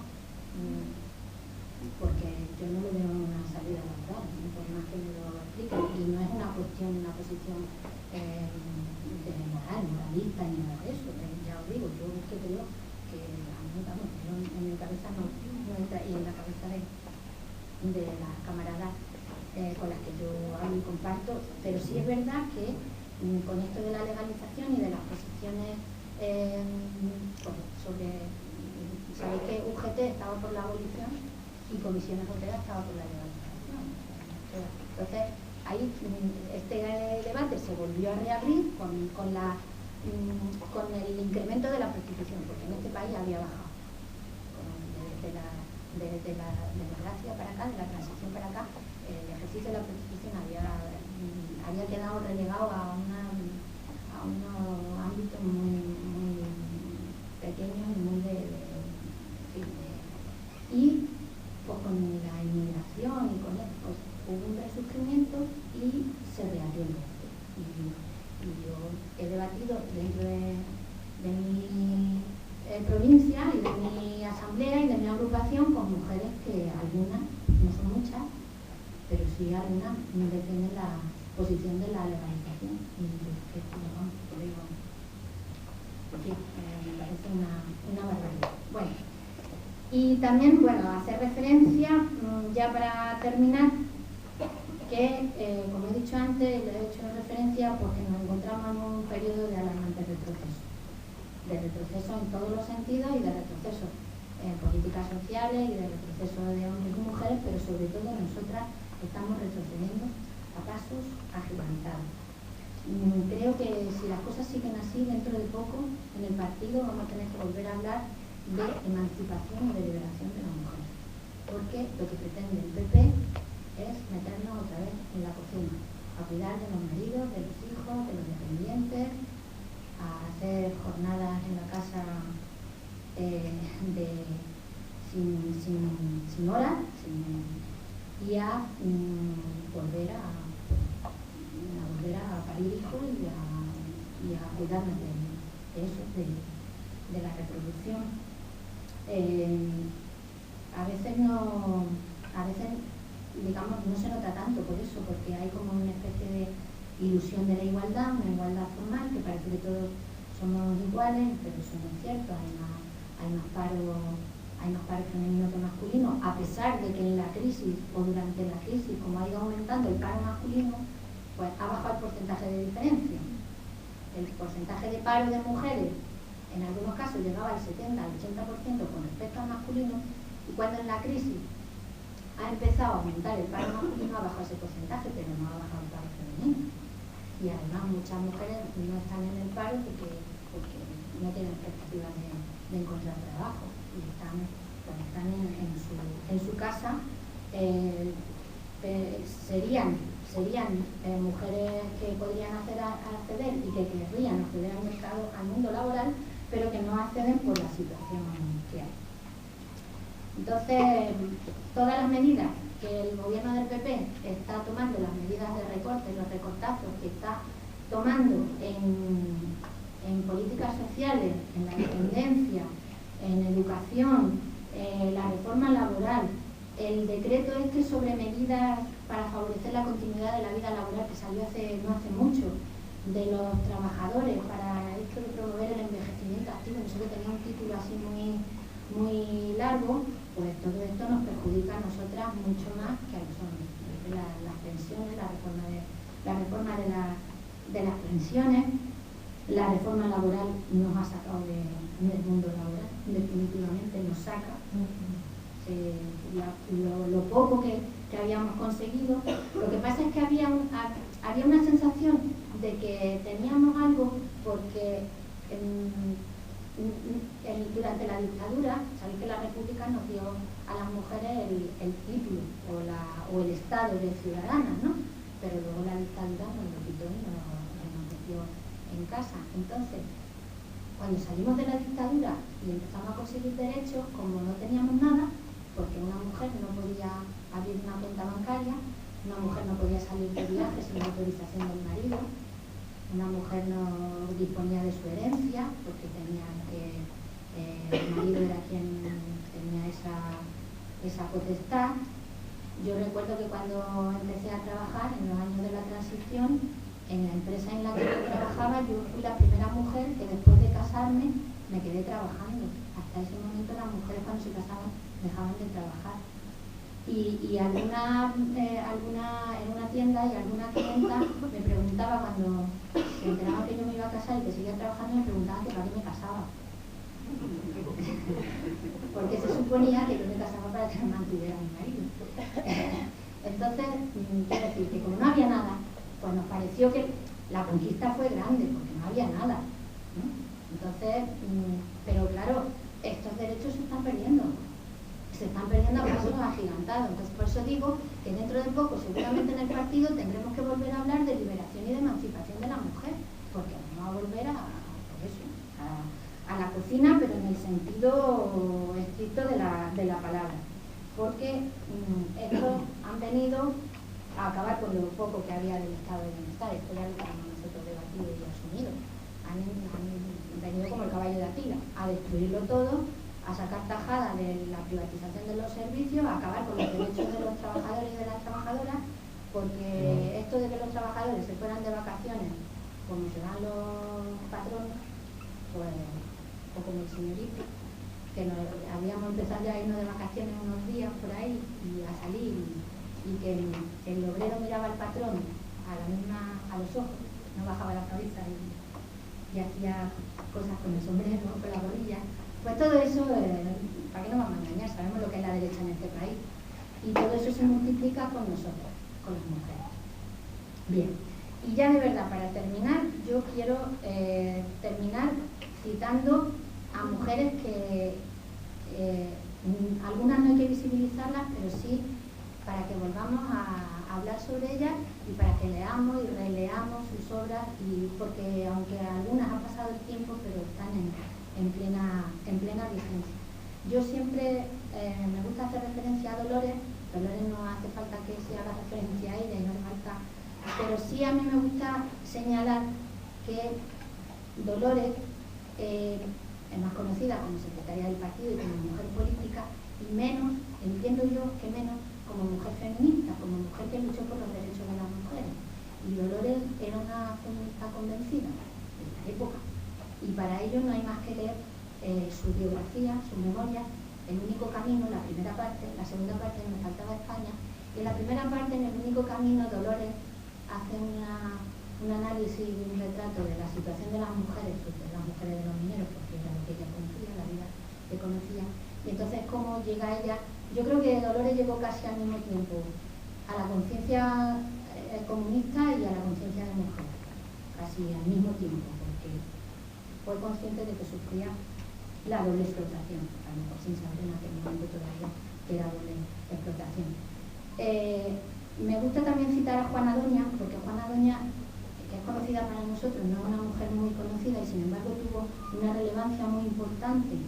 porque yo no lo veo una salida laboral, por más que me lo expliquen, y no es una cuestión, una posición de moralista ni nada de eso, ya os digo, yo es que creo que a mí, vamos, en mi cabeza no entra, y en la cabeza de las camaradas con las que yo hablo y comparto, pero sí es verdad que con esto de la legalización y de las posiciones sobre, sabéis que UGT estaba por la abolición y Comisiones Obreras estaba por la legalización. Entonces, ahí este debate se volvió a reabrir con el incremento de la prostitución, porque en este país había bajado. Desde la democracia para acá, de la transición para acá, el ejercicio de la prostitución había quedado relegado a unos ámbitos muy pequeños y muy y pues con la inmigración y con esto pues, hubo un resurgimiento y se reabrió. Y yo he debatido dentro de mi provincia y de mi asamblea y de mi agrupación con mujeres que algunas, no son muchas, pero sí algunas defienden la posición de la legalización, y yo que no, por ello, porque me parece una barbaridad. Bueno, y también, bueno, hacer referencia, ya para terminar, que como he dicho antes, le he hecho referencia porque nos encontramos en un periodo de alarmante retroceso en todos los sentidos, y de retroceso en políticas sociales y de retroceso de hombres y mujeres, pero sobre todo nosotras estamos retrocediendo a pasos agigantados. Creo que si las cosas siguen así, dentro de poco en el partido vamos a tener que volver a hablar de emancipación y de liberación de la mujer, porque lo que pretende el PP es meternos otra vez en la cocina, a cuidar de los maridos, de los hijos, de los dependientes, a hacer jornadas en la casa sin horas, y a volver a parir hijos y a cuidarnos de eso, de la reproducción. A veces digamos no se nota tanto por eso, porque hay como una especie de ilusión de la igualdad, una igualdad formal, que parece que todos somos iguales, pero eso no es cierto. Hay más paro femenino que masculino, a pesar de que en la crisis o durante la crisis, como ha ido aumentando el paro masculino, pues ha bajado el porcentaje de diferencia. El porcentaje de paro de mujeres en algunos casos llegaba al 70 al 80% con respecto al masculino, y cuando en la crisis ha empezado a aumentar el paro masculino, ha bajado ese porcentaje, pero no ha bajado el paro femenino. Y además muchas mujeres no están en el paro porque no tienen perspectivas de encontrar trabajo y están en su casa. Serían mujeres que podrían acceder y que querrían acceder al mundo laboral, pero que no acceden por la situación que hay. Entonces, todas las medidas que el gobierno del PP está tomando, las medidas de recorte, los recortazos que está tomando en políticas sociales, en la dependencia, en educación, la reforma laboral, el decreto este sobre medidas para favorecer la continuidad de la vida laboral que salió no hace mucho, de los trabajadores para esto de promover el envejecimiento activo, no sé, que tenía un título así muy largo, pues todo esto nos perjudica a nosotras mucho más que a los hombres. Las pensiones, la reforma de las pensiones, la reforma laboral nos ha sacado del mundo laboral, definitivamente nos saca. Lo poco que habíamos conseguido. Lo que pasa es que había una sensación de que teníamos algo porque durante la dictadura, sabéis que la República nos dio a las mujeres el título o el estado de ciudadanas, ¿no? Pero luego la dictadura nos lo quitó y nos metió en casa. Entonces, cuando salimos de la dictadura y empezamos a conseguir derechos, como no teníamos nada, porque una mujer no podía abrir una cuenta bancaria, una mujer no podía salir de viaje sin la autorización del marido, una mujer no disponía de su herencia porque tenía que el marido era quien tenía esa potestad. Yo recuerdo que cuando empecé a trabajar en los años de la transición, en la empresa en la que yo trabajaba, yo fui la primera mujer que después de casarme me quedé trabajando. Hasta ese momento las mujeres cuando se casaban dejaban de trabajar. Y en una tienda y alguna clienta me preguntaba, cuando se enteraba que yo me iba a casar y que seguía trabajando, me preguntaba que para qué me casaba. Porque se suponía que yo me casaba para que me mantuviera mi marido. Entonces, quiero decir que como no había nada, pues nos pareció que la conquista fue grande, porque no había nada, ¿no? Entonces, pero claro, estos derechos se están perdiendo a pasos agigantados. Entonces, por eso digo que dentro de poco, seguramente en el partido, tendremos que volver a hablar de liberación y de emancipación de la mujer, porque vamos a volver a la cocina, pero en el sentido estricto de la palabra, porque estos han venido a acabar con lo poco que había del estado de bienestar. Esto ya lo tenemos nosotros debatido y asumido. Han venido como el caballo de Atila, a destruirlo todo, a sacar tajada de la privatización de los servicios, a acabar con los derechos de los trabajadores y de las trabajadoras, porque esto de que los trabajadores se fueran de vacaciones como se van los patronos, pues, o como el señorito, que habíamos empezado ya a irnos de vacaciones unos días por ahí y a salir, y que el obrero miraba al patrón a los ojos, no bajaba la cabeza y hacía cosas con el sombrero, con la gorrilla. Pues todo eso, ¿para qué nos vamos a engañar? Sabemos lo que es la derecha en este país. Y todo eso se multiplica con nosotros, con las mujeres. Bien, y ya de verdad, para terminar, yo quiero terminar citando a mujeres que algunas no hay que visibilizarlas, pero sí para que volvamos a hablar sobre ellas y para que leamos y releamos sus obras, y porque aunque algunas ha pasado el tiempo, pero están en plena vigencia. Yo siempre me gusta hacer referencia a Dolores. Dolores no hace falta que se haga referencia a ella y no hace falta, pero sí a mí me gusta señalar que Dolores es más conocida como secretaria del partido y como mujer política, y menos, entiendo yo que menos, como mujer feminista, como mujer que luchó por los derechos de las mujeres. Y Dolores era una feminista convencida de la época, y para ello no hay más que leer su biografía, su memoria, El único camino, la primera parte. La segunda parte me faltaba España, y en la primera parte, En el único camino, Dolores hace un análisis y un retrato de la situación de las mujeres, de las mujeres de los mineros, porque era lo que ella conocía, la vida que conocía, y entonces cómo llega ella Yo creo que Dolores llegó casi al mismo tiempo a la conciencia comunista y a la conciencia de mujer, casi al mismo tiempo, porque fue consciente de que sufría la doble explotación, a lo mejor sin saber en aquel momento todavía que era doble explotación. Me gusta también citar a Juana Doña, porque Juana Doña, que es conocida para nosotros, no es una mujer muy conocida y sin embargo tuvo una relevancia muy importante,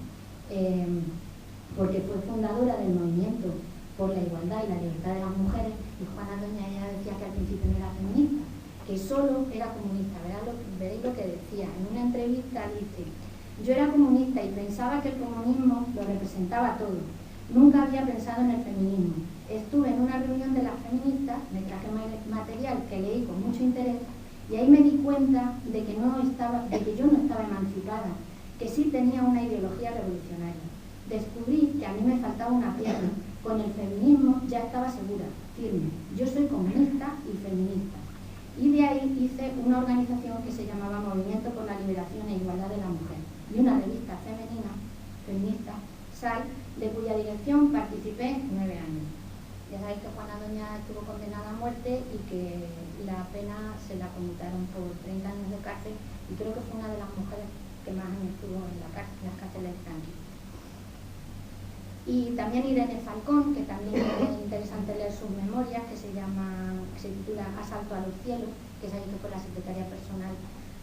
porque fue fundadora del movimiento por la igualdad y la libertad de las mujeres. Y Juana Doña, ella decía que al principio no era feminista, que solo era comunista. Veréis lo que decía en una entrevista. Dice: yo era comunista y pensaba que el comunismo lo representaba todo. Nunca había pensado en el feminismo. Estuve en una reunión de las feministas, me traje material que leí con mucho interés y ahí me di cuenta de que yo no estaba emancipada, que sí tenía una ideología revolucionaria. Descubrí que a mí me faltaba una pierna. Con el feminismo ya estaba segura, firme. Yo soy comunista y feminista. Y de ahí hice una organización que se llamaba Movimiento por la Liberación e Igualdad de la Mujer y una revista feminista, SAL, de cuya dirección participé 9 años. Ya sabéis que Juana Doña estuvo condenada a muerte y que la pena se la conmutaron por 30 años de cárcel, y creo que fue una de las mujeres que más años estuvo en las cárceles franquistas. Y también Irene Falcón, que también es interesante leer sus memorias, que se titula Asalto a los cielos, que es ahí que fue la secretaria personal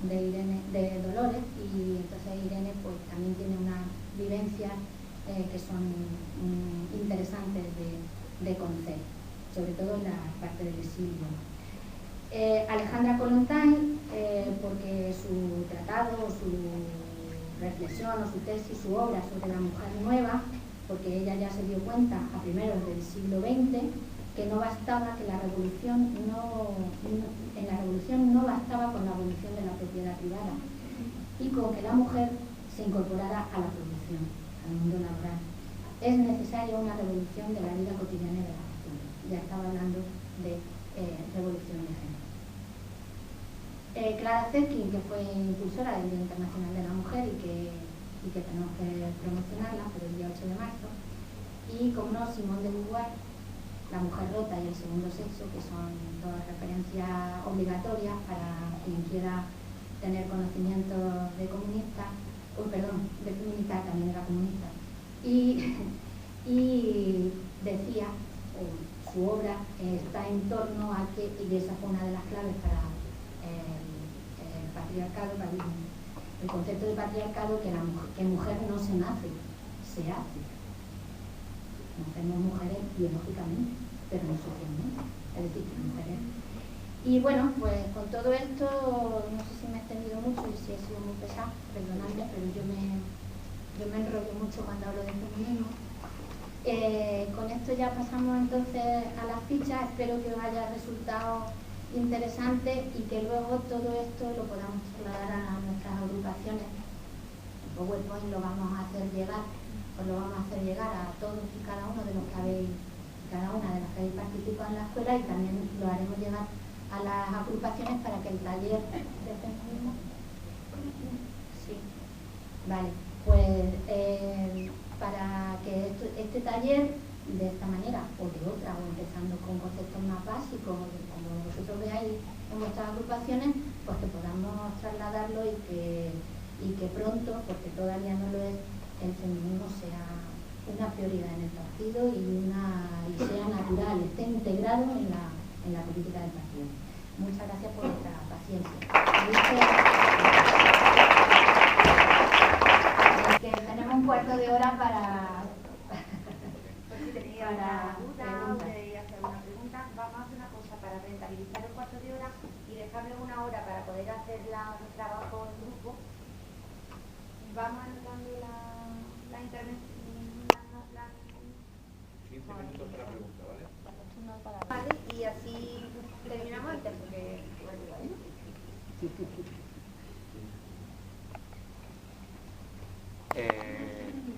de Dolores, y entonces Irene pues también tiene unas vivencias que son interesantes de conocer, sobre todo en la parte del exilio. Alejandra Kollontai, porque su tratado, su reflexión o su tesis, su obra sobre la mujer nueva, porque ella ya se dio cuenta a primeros del siglo XX que no bastaba, que en la revolución no bastaba con la abolición de la propiedad privada y con que la mujer se incorporara a la producción, al mundo laboral. Es necesaria una revolución de la vida cotidiana de las personas. Ya estaba hablando de revolución de género. Clara Zetkin, que fue impulsora del Día Internacional de la Mujer y que tenemos que promocionarla por el día 8 de marzo, y como no, Simone de Beauvoir, La mujer rota y el segundo sexo, que son todas referencias obligatorias para quien quiera tener conocimiento de feminista, también era comunista, y decía, su obra está en torno a que, y esa fue una de las claves para el patriarcado, para el concepto de patriarcado, que mujer no se nace, se hace. Nacemos mujeres biológicamente, pero no socialmente, es decir, que mujeres. Y bueno, pues con todo esto, no sé si me he extendido mucho y si he sido muy pesada, perdonadme, pero yo me enrollo mucho cuando hablo de feminismo. Con esto ya pasamos entonces a las fichas. Espero que os haya resultado interesante y que luego todo esto lo podamos trasladar a nuestras agrupaciones. El PowerPoint lo vamos a hacer llegar, a todos y cada uno de los que habéis, cada una de las que habéis participado en la escuela, y también lo haremos llegar a las agrupaciones para que el taller de feminismo. Sí, vale, pues para que este taller, de esta manera o de otra, o empezando con conceptos más básicos, como vosotros veáis en vuestras agrupaciones, pues que podamos trasladarlo y que pronto, porque todavía no lo es, el feminismo sea una prioridad en el partido y sea natural, esté integrado en la política del partido. Muchas gracias por vuestra paciencia. Tenemos un cuarto de hora para una duda o queréis hacer una pregunta. Vamos a hacer una cosa para rentabilizar el cuarto de hora y dejarle una hora para poder hacer el trabajo en grupo. Vamos anotando la intervención. 15 minutos para la pregunta, ¿vale? Vale, y así terminamos antes porque...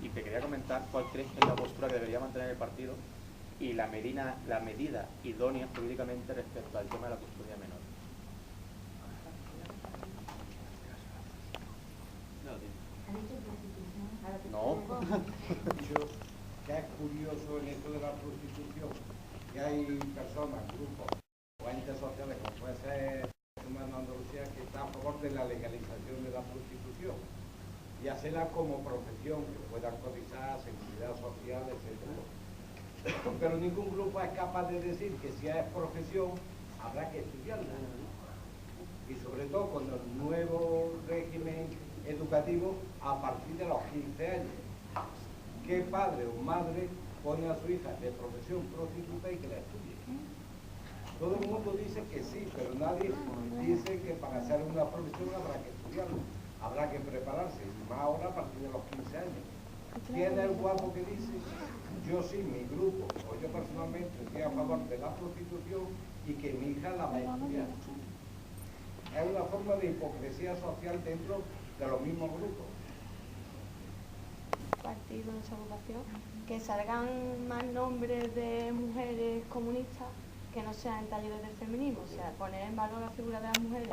Y te quería comentar cuál crees que es la postura que debería mantener el partido y la medida idónea jurídicamente respecto al tema de la custodia menor. No. que es curioso en esto de la prostitución, que hay personas, grupos o entes sociales, como puede ser Humano Andalucía, que está a favor de la legalización de la prostitución y hacerla como profesión, que puedan cotizar, seguridad social, etc. Pero ningún grupo es capaz de decir que si es profesión, habrá que estudiarla. Y sobre todo con el nuevo régimen educativo a partir de los 15 años. ¿Qué padre o madre pone a su hija de profesión prostituta y que la estudie? Todo el mundo dice que sí, pero nadie dice que para hacer una profesión habrá que estudiarlo, habrá que prepararse, y más ahora a partir de los 15 años. ¿Quién es el guapo que dice? Yo sí, mi grupo, o yo personalmente estoy a favor de la prostitución y que mi hija la va a estudiar. Es una forma de hipocresía social dentro de los mismos grupos. Partido, nuestra agrupación, que salgan más nombres de mujeres comunistas que no sean en talleres del feminismo, o sea, poner en valor la figura de las mujeres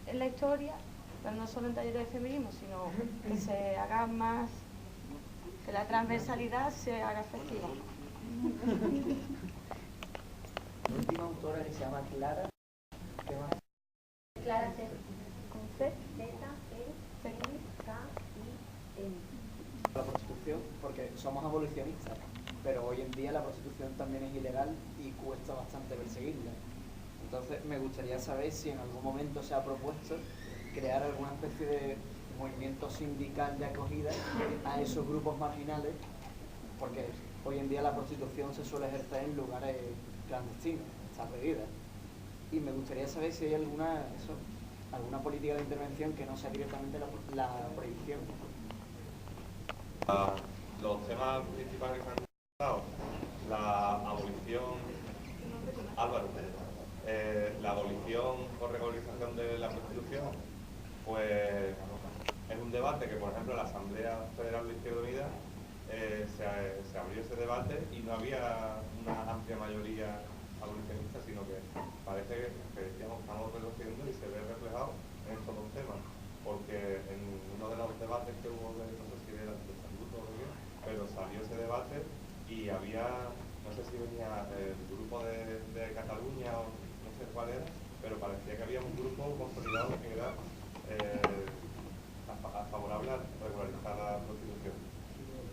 en la historia, pero no solo en talleres de feminismo, sino que se haga más, que la transversalidad se haga efectiva. La última autora que se llama Clara, ¿qué más? Clara C. Con C. Z, E, N, K, I, N. La prostitución, porque somos abolicionistas, pero hoy en día la prostitución también es ilegal y cuesta bastante perseguirla. Entonces me gustaría saber si en algún momento se ha propuesto crear alguna especie de movimiento sindical de acogida a esos grupos marginales, porque hoy en día la prostitución se suele ejercer en lugares clandestinos, está prohibida. Y me gustaría saber si hay alguna política de intervención que no sea directamente la prohibición. Los temas principales que se han tratado, la abolición, Álvaro, la abolición o regularización de la prostitución, pues es un debate que, por ejemplo, la Asamblea Federal de Izquierda Unida se abrió ese debate y no había una amplia mayoría abolicionista, sino que parece que decíamos, estamos reduciendo y se ve reflejado en estos dos temas, porque en uno de los debates que hubo, no sé si era de estatuto o qué, pero salió ese debate y había, no sé si venía el grupo de Cataluña o no sé cuál era, pero parecía que había un grupo consolidado que era favorable a regularizar la prostitución.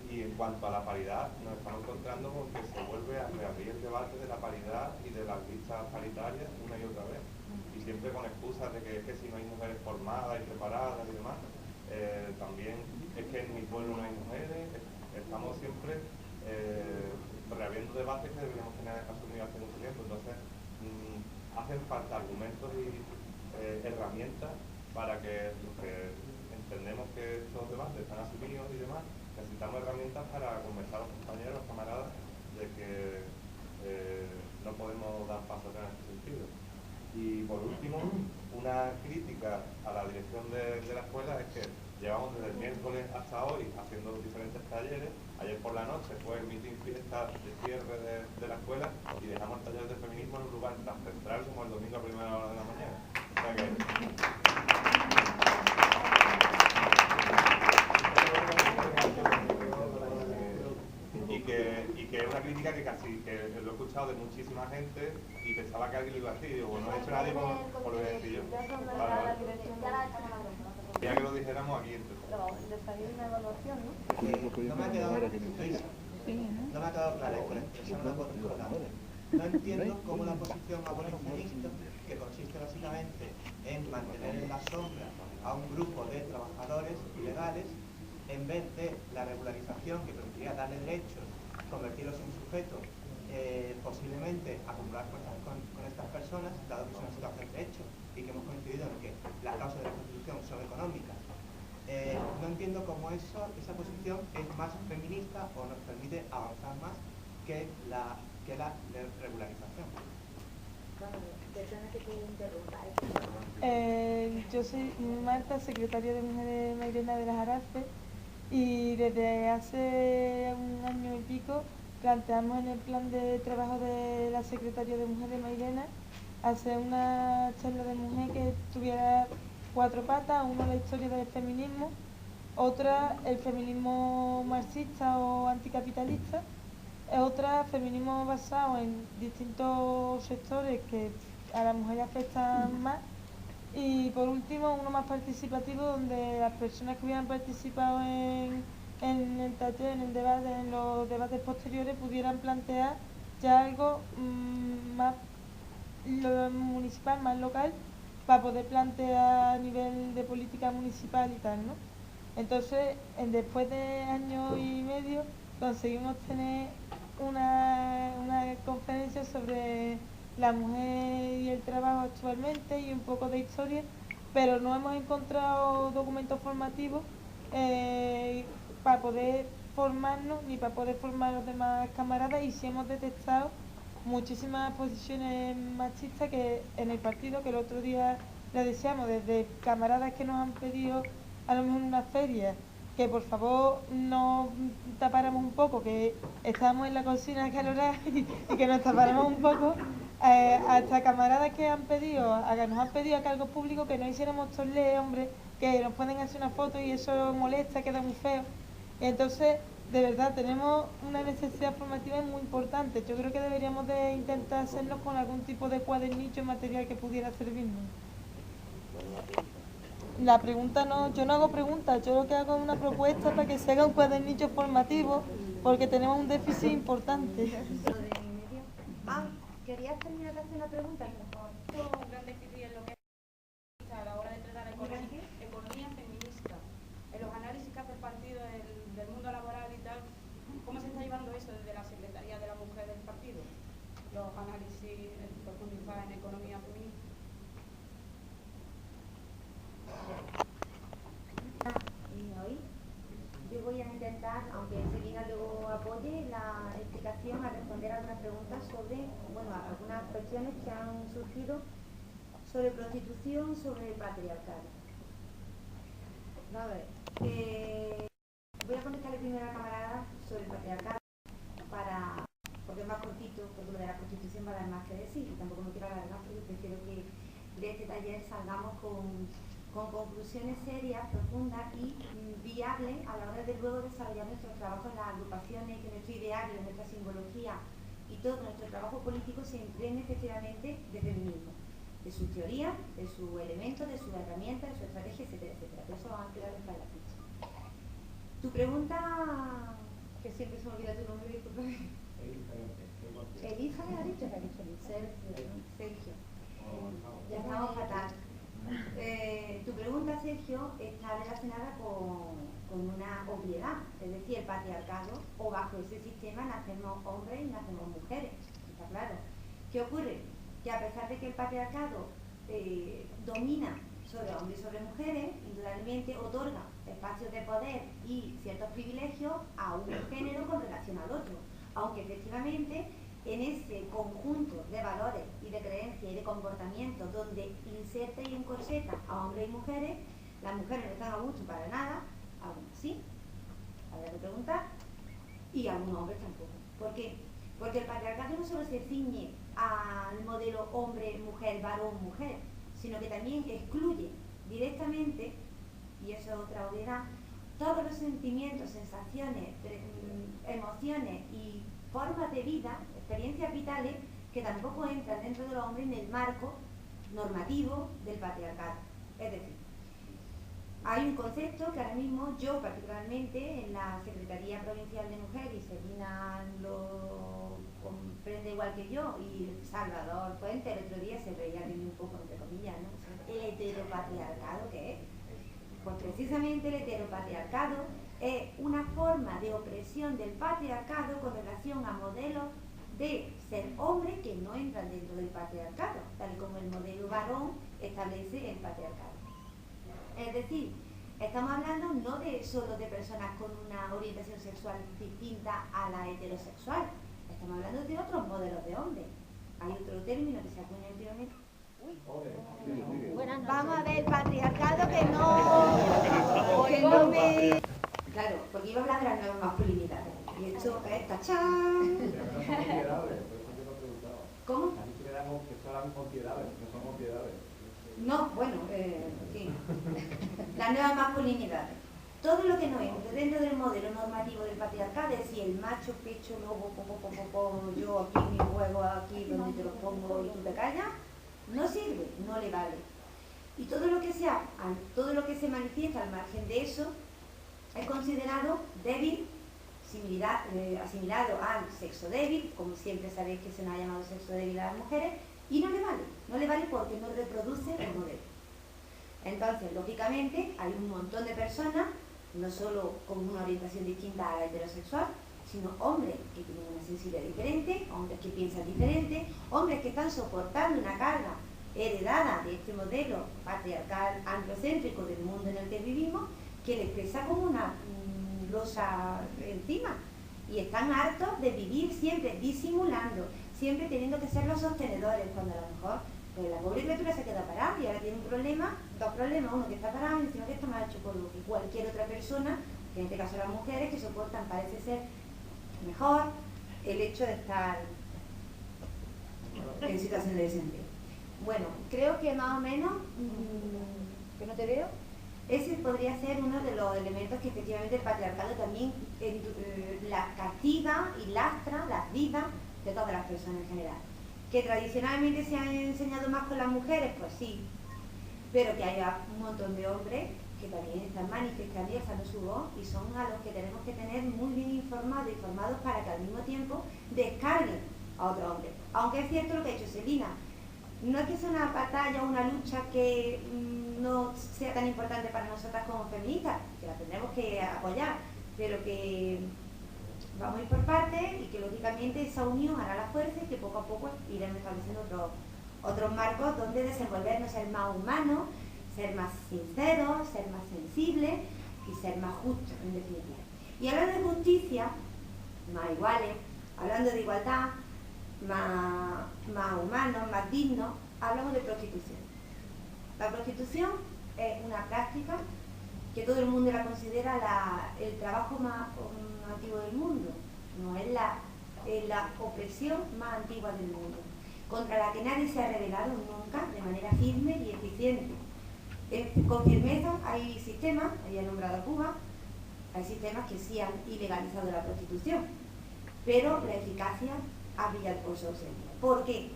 Y en cuanto a la paridad, nos estamos encontrando con que se vuelve a reabrir el debate de la paridad y de las listas paritarias una y otra vez. Y siempre con excusas de que es que si no hay mujeres formadas y preparadas y demás, también es que en mi pueblo no hay mujeres. Estamos siempre reabriendo debates que deberíamos tener asumido hace mucho tiempo. Entonces, hacen falta argumentos y herramientas para que los que entendemos que estos debates están asumidos y demás, necesitamos herramientas para conversar a los compañeros, camaradas, de que no podemos dar paso atrás en este sentido. Y por último, una crítica a la dirección de la escuela es que llevamos desde el miércoles hasta hoy haciendo diferentes talleres. Ayer por la noche fue el meeting fiesta de cierre de la escuela y dejamos el taller de feminismo en un lugar tan central como el domingo a primera hora de la mañana. O sea y que es una crítica que casi que lo he escuchado de muchísima gente y pensaba que alguien lo iba a decir. Digo, bueno, no he hecho nadie por lo que decía yo. Ya que lo dijéramos aquí. No me ha quedado clara con la expresión de votos colgados. No entiendo cómo la posición abolicionista, que consiste básicamente en mantener en la sombra a un grupo de trabajadores ilegales, en vez de la regularización que permitiría darle derechos, convertirlos en sujetos, posiblemente acumular con estas personas, dado que es una situación de hecho y que hemos coincidido en que las causas de la prostitución son económicas. No entiendo cómo esa posición es más feminista o nos permite avanzar más que la regularización. Yo soy Marta, secretaria de Mujeres Mairena de las Arazfe, y desde hace un año y pico planteamos en el plan de trabajo de la Secretaría de Mujeres Mairena hacer una charla de mujer que tuviera 4 patas: uno, la historia del feminismo; otra el feminismo marxista o anticapitalista, otra feminismo basado en distintos sectores que a la mujer afectan más, y por último uno más participativo donde las personas que hubieran participado en el taller, en el debate, en los debates posteriores pudieran plantear ya algo más municipal, más local, para poder plantear a nivel de política municipal y tal, ¿no? Entonces, después de año y medio, conseguimos tener una conferencia sobre la mujer y el trabajo actualmente y un poco de historia, pero no hemos encontrado documentos formativos para poder formarnos ni para poder formar a los demás camaradas, y sí hemos detectado muchísimas posiciones machistas que en el partido, que el otro día le decíamos, desde camaradas que nos han pedido a lo mejor en una feria que por favor nos tapáramos un poco, que estábamos en la cocina acalorada y que nos tapáramos un poco, hasta camaradas que nos han pedido a cargos públicos que no hiciéramos torle, hombre, que nos pueden hacer una foto y eso molesta, queda muy feo. Entonces, de verdad, tenemos una necesidad formativa muy importante. Yo creo que deberíamos de intentar hacernos con algún tipo de cuadernillo material que pudiera servirnos. La pregunta no, yo no hago preguntas, yo lo que hago es una propuesta para que se haga un cuadernillo formativo, porque tenemos un déficit importante. ¿Querías terminar de hacer una pregunta? Un gran déficit en lo que es a la hora de tratar economía feminista. En los análisis que hace el partido del mundo laboral y tal, ¿cómo se está llevando eso desde la Secretaría de la Mujer del partido? Los análisis profundizados en economía feminista. Yo voy a intentar, aunque Selina luego apoye, la explicación a responder algunas preguntas sobre, bueno, algunas cuestiones que han surgido sobre prostitución, sobre el patriarcado. A ver, voy a contestarle primero a la camarada sobre el patriarcado, porque es más cortito, porque lo de la prostitución va a dar más que decir, y tampoco me quiero alargar porque prefiero que de este taller salgamos con conclusiones serias, profundas y viables a la hora de luego desarrollar nuestro trabajo en las agrupaciones, que nuestro ideario, nuestra simbología y todo nuestro trabajo político se impregne efectivamente de feminismo, de sus teorías, de sus elementos, de sus herramientas, de su estrategia, etcétera, etcétera. Por eso vamos a quedar en la ficha. Tu pregunta, que siempre se me olvida tu nombre, disculpa. Elisa, ¿le ha dicho? Sergio. Ya estamos fatal. Tu pregunta, Sergio, está relacionada con una obviedad, es decir, el patriarcado, o bajo ese sistema nacemos hombres y nacemos mujeres, está claro. ¿Qué ocurre? Que a pesar de que el patriarcado domina sobre hombres y sobre mujeres, indudablemente otorga espacios de poder y ciertos privilegios a un género con relación al otro, aunque efectivamente en ese conjunto de valores y de creencias y de comportamientos donde inserta y encorseta a hombres y mujeres, las mujeres no están a gusto para nada, algunas sí, habrá que preguntar, y algunos hombres tampoco. ¿Por qué? Porque el patriarcado no solo se ciñe al modelo hombre-mujer, varón-mujer, sino que también excluye directamente, y eso es otra obviedad, todos los sentimientos, sensaciones, emociones y formas de vida, experiencias vitales, que tampoco entran dentro de los hombres en el marco normativo del patriarcado. Es decir, hay un concepto que ahora mismo yo particularmente en la Secretaría Provincial de Mujer, y Selina lo comprende igual que yo, y Salvador Fuente el otro día se reía de mí un poco, entre comillas, ¿no? El heteropatriarcado, ¿qué es? Pues precisamente el heteropatriarcado es una forma de opresión del patriarcado con relación a modelos de ser hombre que no entran dentro del patriarcado, tal y como el modelo varón establece el patriarcado. Es decir, estamos hablando no solo de personas con una orientación sexual distinta a la heterosexual, estamos hablando de otros modelos de hombre. Hay otro término que se acuña anteriormente. Vamos a ver, el patriarcado que no me... Claro, porque iba a hablar de las nuevas masculinidades. Y esto es tachán. ¿Cómo? Que son propiedades, no son propiedades. No, bueno, sí. Las nuevas masculinidades. todo lo que no entre dentro del modelo normativo del patriarcado, es decir, el macho, pecho, lobo, yo aquí, mi huevo aquí, donde te lo pongo y tú te callas, no sirve, no le vale. Y todo lo que se manifiesta al margen de eso es considerado débil, asimilado al sexo débil, como siempre sabéis que se nos ha llamado sexo débil a las mujeres, y no le vale porque no reproduce el modelo. Entonces, lógicamente, hay un montón de personas, no solo con una orientación distinta a la heterosexual, sino hombres que tienen una sensibilidad diferente, hombres que piensan diferente, hombres que están soportando una carga heredada de este modelo patriarcal androcéntrico del mundo en el que vivimos, que les pesa como una losa encima, y están hartos de vivir siempre disimulando, siempre teniendo que ser los sostenedores, cuando a lo mejor pues la pobre criatura se queda parada y ahora tiene un problema, dos problemas, uno que está parado y encima que está mal hecho por lo que cualquier otra persona, que en este caso las mujeres, que soportan, parece ser mejor el hecho de estar en situación de desempleo. Bueno, creo que más o menos, que no te veo, ese podría ser uno de los elementos que efectivamente el patriarcado también castiga y lastra las vidas de todas las personas en general. Que tradicionalmente se han enseñado más con las mujeres, pues sí, pero que haya un montón de hombres que también están manifestando y alzando su voz, y son a los que tenemos que tener muy bien informados para que al mismo tiempo descarguen a otro hombre. Aunque es cierto lo que ha dicho Celina, no es que sea una batalla o una lucha que no sea tan importante para nosotras como feministas, que la tendremos que apoyar, pero que vamos a ir por partes y que lógicamente esa unión hará la fuerza y que poco a poco iremos estableciendo otros marcos donde desenvolvernos, ser más humanos, ser más sinceros, ser más sensibles y ser más justos, en definitiva. Y hablando de justicia, más iguales, hablando de igualdad, más humanos, más dignos, hablamos de prostitución. La prostitución es una práctica que todo el mundo la considera el trabajo más antiguo del mundo, no es la opresión más antigua del mundo, contra la que nadie se ha rebelado nunca de manera firme y eficiente. Con firmeza hay sistemas, ella ha nombrado a Cuba, hay sistemas que sí han ilegalizado la prostitución, pero la eficacia ha brillado por su ausencia. ¿Por qué?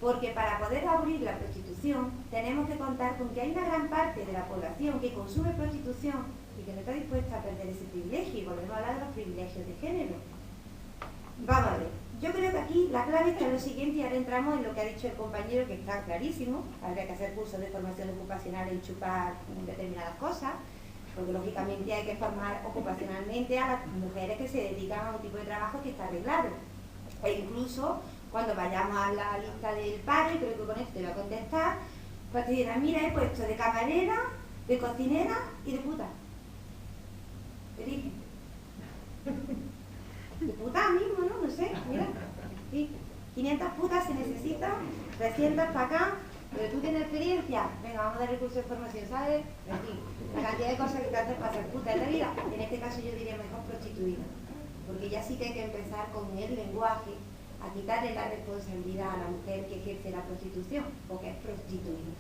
Porque para poder abolir la prostitución tenemos que contar con que hay una gran parte de la población que consume prostitución y que no está dispuesta a perder ese privilegio, y volvemos a hablar de los privilegios de género. Vamos a ver, yo creo que aquí la clave está en lo siguiente, y ahora entramos en lo que ha dicho el compañero, que está clarísimo. Habría que hacer cursos de formación ocupacional en chupar determinadas cosas, porque lógicamente hay que formar ocupacionalmente a las mujeres que se dedican a un tipo de trabajo que está arreglado. E incluso cuando vayamos a la lista del paro, y creo que con esto te voy a contestar, pues te dirán, mira, he puesto de camarera, de cocinera y de puta. Elige. De puta mismo, ¿no? No sé, mira. Sí. 500 putas se necesitan, 300 para acá, pero tú tienes experiencia. Venga, vamos a dar el curso de formación, ¿sabes? En fin, la cantidad de cosas que te haces para ser puta en la vida. En este caso yo diría mejor prostituida, porque ya sí que hay que empezar con el lenguaje a quitarle la responsabilidad a la mujer que ejerce la prostitución, porque es prostituida.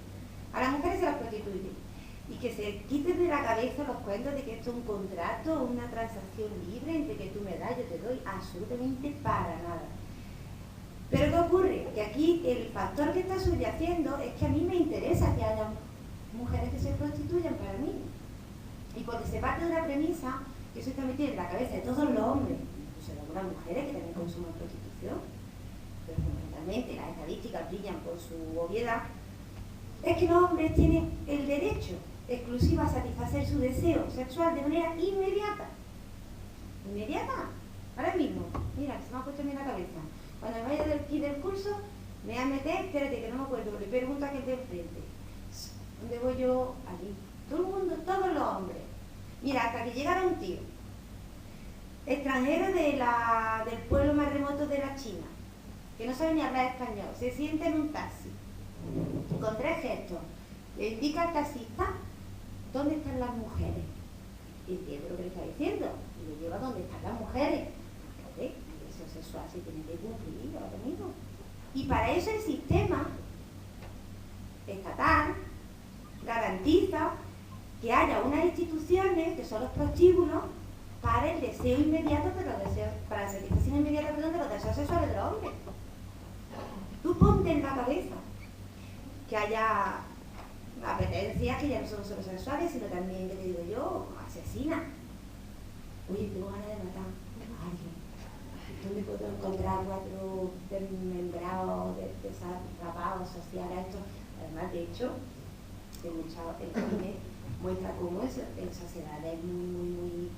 A las mujeres se las prostituye. Y que se quiten de la cabeza los cuentos de que esto es un contrato, una transacción libre entre que tú me das, yo te doy, absolutamente para nada. Pero ¿qué ocurre? Que aquí el factor que está subyaciendo es que a mí me interesa que haya mujeres que se prostituyan para mí. Y porque se parte de una premisa que eso está metido en la cabeza de todos los hombres, incluso de algunas mujeres que también consumen prostitución, pero fundamentalmente las estadísticas brillan por su obviedad, es que los hombres tienen el derecho exclusivo a satisfacer su deseo sexual de manera inmediata. ¿Inmediata? Ahora mismo, mira, se me ha puesto en la cabeza. Cuando me vaya del curso, me voy a meter, espérate que no me acuerdo, le pregunto a aquel de enfrente. ¿Dónde voy yo? Allí. Todo el mundo, todos los hombres. Mira, hasta que llegara un tío, extranjero del pueblo más remoto de la China, que no sabe ni hablar español, se sienta en un taxi, con 3 gestos, le indica al taxista dónde están las mujeres. Y entiende lo que le está diciendo, y le lleva donde están las mujeres. Porque, el deseo sexual se tiene que cumplir ahora mismo. Y para eso el sistema estatal garantiza que haya unas instituciones que son los prostíbulos para el deseo inmediato de los deseos, para la satisfacción inmediata, perdón, de los deseos sexuales de los hombres. Tú ponte en la cabeza que haya apetencias que ya no son solo sexuales, sino también, que te digo yo, asesinas. Oye, tengo ganas de matar a alguien. ¿Dónde puedo encontrar 4 desmembrados, desarrapados, sociales, estos? Además, de hecho, el cine muestra cómo es en sociedades muy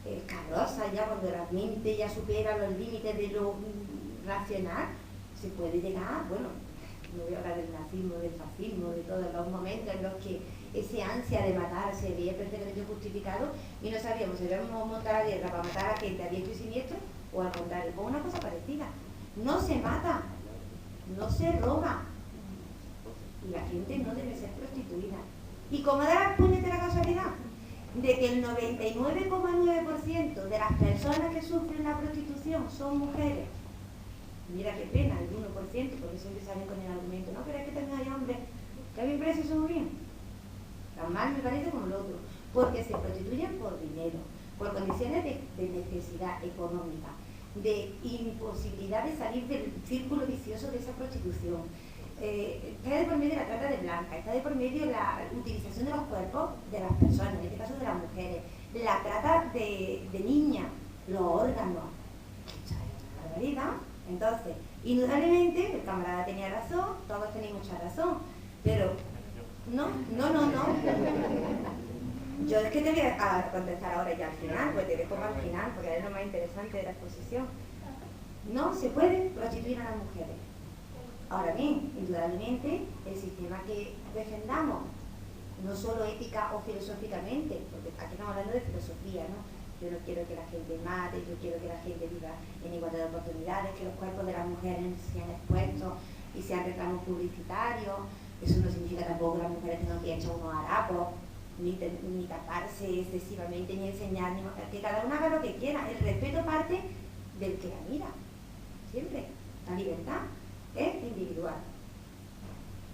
escabrosas, ya cuando la mente ya supera los límites de lo racional, se puede llegar, bueno, no voy a hablar del nazismo, del fascismo, de todos los momentos en los que ese ansia de matar se veía perfectamente justificado y no sabíamos si debíamos montar la guerra para matar a gente a diestro y siniestro o al contrario, con una cosa parecida. No se mata, no se roba y la gente no debe ser prostituida. Y como da la puñetera casualidad de que el 99,9% de las personas que sufren la prostitución son mujeres, mira qué pena, el 1%, porque siempre salen con el argumento, no, pero es que también hay hombres que a mí me parece eso muy bien. Tan mal me parece como lo otro, porque se prostituyen por dinero, por condiciones de necesidad económica, de imposibilidad de salir del círculo vicioso de esa prostitución. Está de por medio la trata de blancas, está de por medio la utilización de los cuerpos de las personas, en este caso de las mujeres, la trata de niñas, los órganos. Esto es una barbaridad. Entonces, indudablemente, el camarada tenía razón, todos tenéis mucha razón, pero no. Yo es que te voy a contestar ahora ya al final, pues te dejo al final, porque es lo más interesante de la exposición. No se puede prostituir a las mujeres. Ahora bien, indudablemente, el sistema que defendamos, no solo ética o filosóficamente, porque aquí estamos hablando de filosofía, ¿no? Yo no quiero que la gente mate, yo quiero que la gente viva en igualdad de oportunidades, que los cuerpos de las mujeres sean expuestos y sean reclamos publicitarios. Eso no significa tampoco que las mujeres tengan que echar unos harapos, ni taparse excesivamente, ni enseñar, que cada una haga lo que quiera. El respeto parte del que la mira, siempre. La libertad es individual.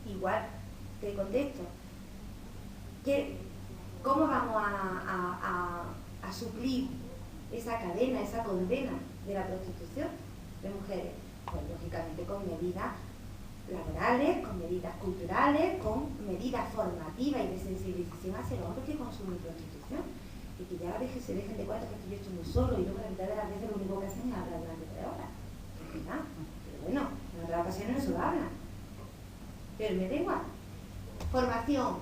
Igual te contesto, ¿cómo vamos a suplir esa cadena, esa condena de la prostitución de mujeres? Pues lógicamente con medidas laborales, con medidas culturales, con medidas formativas y de sensibilización hacia los hombres que consumen prostitución y que ya se dejen de cuenta que yo estoy muy solo y luego la mitad de las veces lo único que hacen es hablar durante 3 horas. Pero bueno, en otras ocasiones no se lo hablan. Pero me da igual. Formación,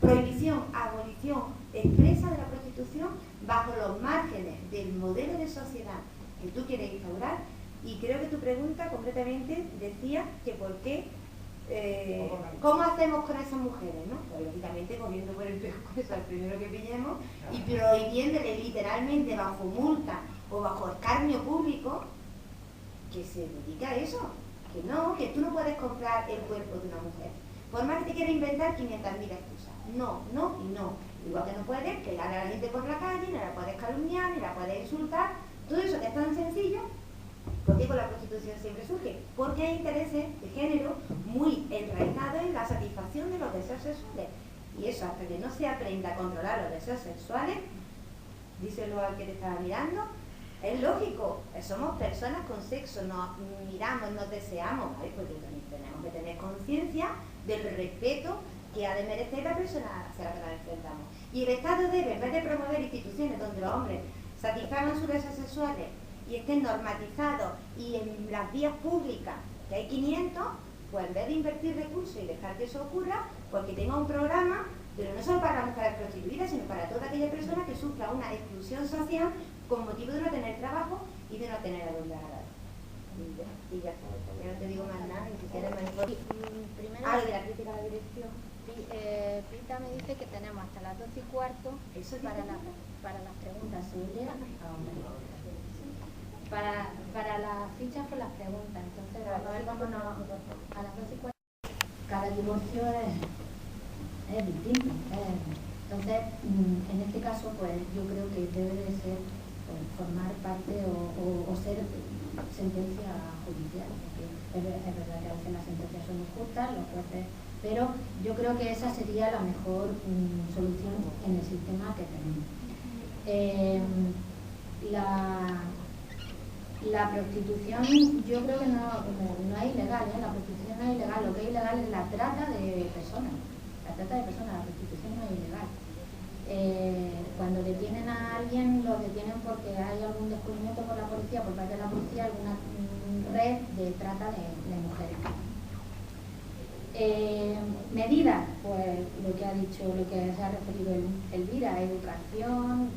prohibición, abolición expresa de la prostitución bajo los márgenes del modelo de sociedad que tú quieres instaurar. Y creo que tu pregunta concretamente decía que por qué, ¿cómo hacemos con esas mujeres? ¿No? Pues lógicamente cogiendo por el pescuezo al primero que pillemos y prohibiéndole literalmente bajo multa o bajo escarnio público que se dedique a eso. Que tú no puedes comprar el cuerpo de una mujer. Por más que te quieras inventar 500.000 excusas. No y no. Igual que no puedes pegarle a la gente por la calle, ni la puedes calumniar, ni la puedes insultar. Todo eso que es tan sencillo. ¿Por qué con la prostitución siempre surge? Porque hay intereses de género muy enraizados en la satisfacción de los deseos sexuales. Y eso, hasta que no se aprenda a controlar los deseos sexuales, díselo al que te estaba mirando, es lógico, somos personas con sexo, nos miramos, nos deseamos, ¿vale? Porque tenemos que tener conciencia del respeto que ha de merecer la persona hacia la que nos enfrentamos. Y el Estado debe, en vez de promover instituciones donde los hombres satisfagan sus deseos sexuales y estén normatizados y en las vías públicas, que hay 500, pues en vez de invertir recursos y dejar que eso ocurra, pues que tenga un programa, pero no solo para las mujeres prostituidas, sino para toda aquella persona que sufra una exclusión social con motivo de no tener trabajo y de no tener a dónde agarrar. Y ya está, ya no te digo más nada, ni siquiera me informo. Primero, Lo de la crítica a la dirección. Pita me dice que tenemos hasta las 12:15 para las preguntas. ¿Se oye? Para las fichas por las preguntas. Entonces, vámonos a las 12:15. Cada divorcio es distinto. Entonces, en este caso, pues yo creo que debe de ser formar parte o ser sentencia judicial. Porque es verdad que a veces las sentencias son injustas, los jueces pero yo creo que esa sería la mejor solución en el sistema que tenemos. La prostitución yo creo que no es ilegal, la prostitución no es ilegal, lo que es ilegal es la trata de personas. La trata de personas, la prostitución no es ilegal. Cuando detienen a alguien, lo detienen porque hay algún descubrimiento por la policía, por parte de la policía, alguna red de trata de mujeres. Medidas, pues lo que ha dicho, lo que se ha referido Elvira, educación,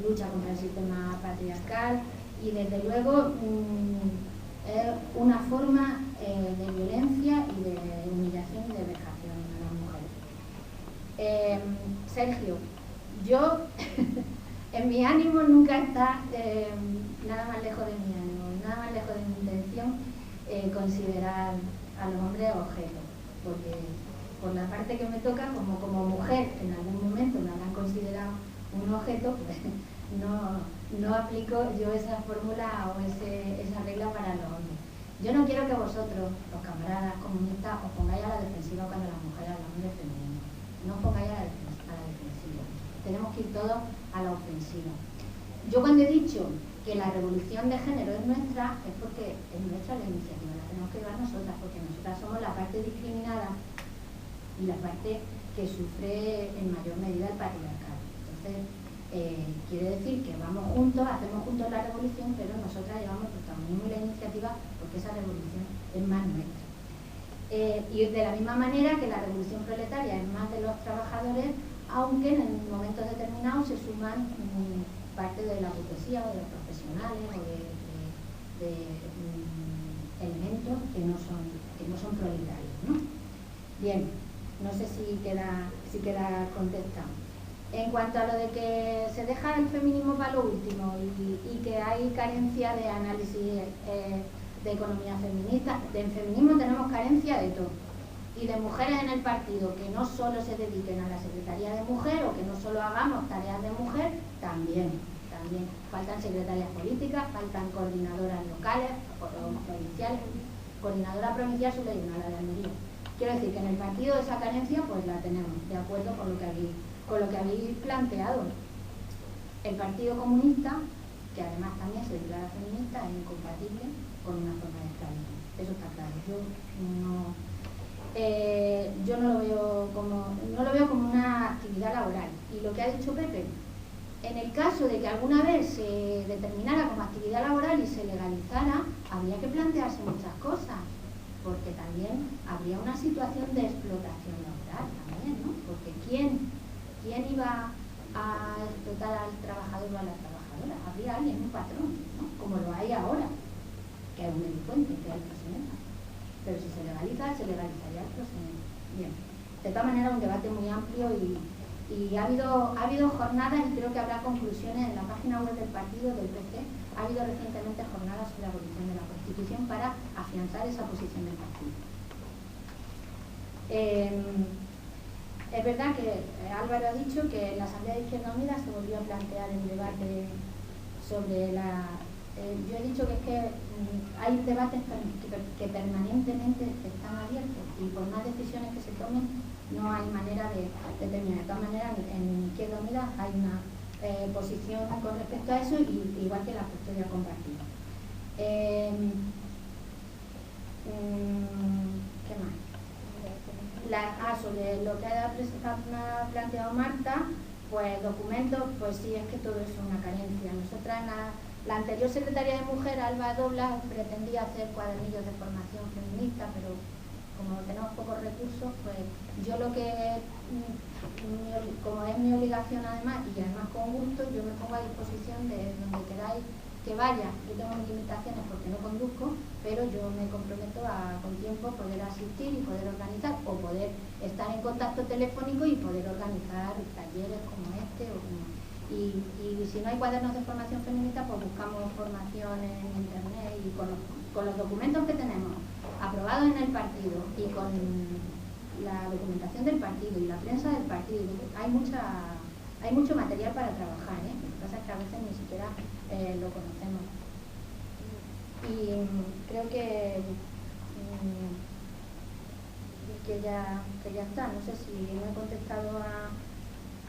lucha contra el sistema patriarcal y desde luego es una forma de violencia y de humillación y de vejación a las mujeres. Sergio, yo en mi ánimo nunca está nada más lejos de mi ánimo, nada más lejos de mi intención considerar a los hombres objetos, porque por la parte que me toca, como mujer en algún momento me habrán considerado un objeto, pues no aplico yo esa fórmula o esa regla para los hombres. Yo no quiero que vosotros, los camaradas comunistas, os pongáis a la defensiva cuando las mujeres hablamos de feminismo. No os pongáis a la defensiva. Tenemos que ir todos a la ofensiva. Yo cuando he dicho que la revolución de género es nuestra, es porque es nuestra la iniciativa, la tenemos que llevar nosotras, porque nosotras somos la parte discriminada y la parte que sufre en mayor medida el patriarcado. Entonces, quiere decir que vamos juntos, hacemos juntos la revolución, pero nosotras llevamos el protagonismo y la iniciativa porque esa revolución es más nuestra. Y de la misma manera que la revolución proletaria es más de los trabajadores, aunque en momentos determinados se suman parte de la burguesía o de los profesionales o de elementos que no son proletarios, ¿no? Bien, no sé si queda contestado. En cuanto a lo de que se deja el feminismo para lo último y que hay carencia de análisis de economía feminista, de feminismo tenemos carencia de todo. Y de mujeres en el partido que no solo se dediquen a la Secretaría de Mujer o que no solo hagamos tareas de mujer, también. Faltan secretarias políticas, faltan coordinadoras locales o provinciales. Coordinadora provincial solo hay una, la de Almería. Quiero decir que en el partido esa carencia pues la tenemos, de acuerdo con lo que habéis planteado. El Partido Comunista, que además también se declara feminista, es incompatible con una forma de esclavitud. Eso está claro. Yo no lo veo como una actividad laboral. Y lo que ha dicho Pepe, en el caso de que alguna vez se determinara como actividad laboral y se legalizara, habría que plantearse muchas cosas, porque también habría una situación de explotación laboral también, ¿no? Porque ¿quién iba a explotar al trabajador o a la trabajadora? Habría alguien, un patrón, ¿no? Como lo hay ahora, que es un delincuente, que es el proxeneta. Pero si se legaliza, se legalizaría el proxeneta. Bien, de todas maneras un debate muy amplio y ha habido jornadas, y creo que habrá conclusiones en la página web del partido, del PC. Ha habido recientemente jornadas sobre la abolición de la prostitución para afianzar esa posición del partido. Es verdad que Álvaro ha dicho que en la Asamblea de Izquierda Unida se volvió a plantear el debate sobre la... yo he dicho que es que hay debates que permanentemente están abiertos y por más decisiones que se tomen no hay manera de terminar. De todas maneras, en Izquierda Unida hay una posición con respecto a eso, igual que la custodia compartida. ¿Qué más? Sobre lo que ha planteado Marta, pues documentos, pues sí, es que todo eso es una carencia. Nosotras en la anterior Secretaría de Mujer, Alba Doblas, pretendía hacer cuadernillos de formación feminista, pero como tenemos pocos recursos, pues yo lo que, como es mi obligación además, y además con gusto, yo me pongo a disposición de donde queráis que vaya. Yo tengo mis limitaciones porque no conduzco, pero yo me comprometo a con tiempo poder asistir y poder organizar, o poder estar en contacto telefónico y poder organizar talleres como este. Y si no hay cuadernos de formación feminista, pues buscamos formación en internet, y con los documentos que tenemos aprobados en el partido y con la documentación del partido y la prensa del partido, hay mucho material para trabajar, ¿eh? Lo que pasa es que a veces ni siquiera lo conocemos. Y creo que ya está. No sé si no he contestado a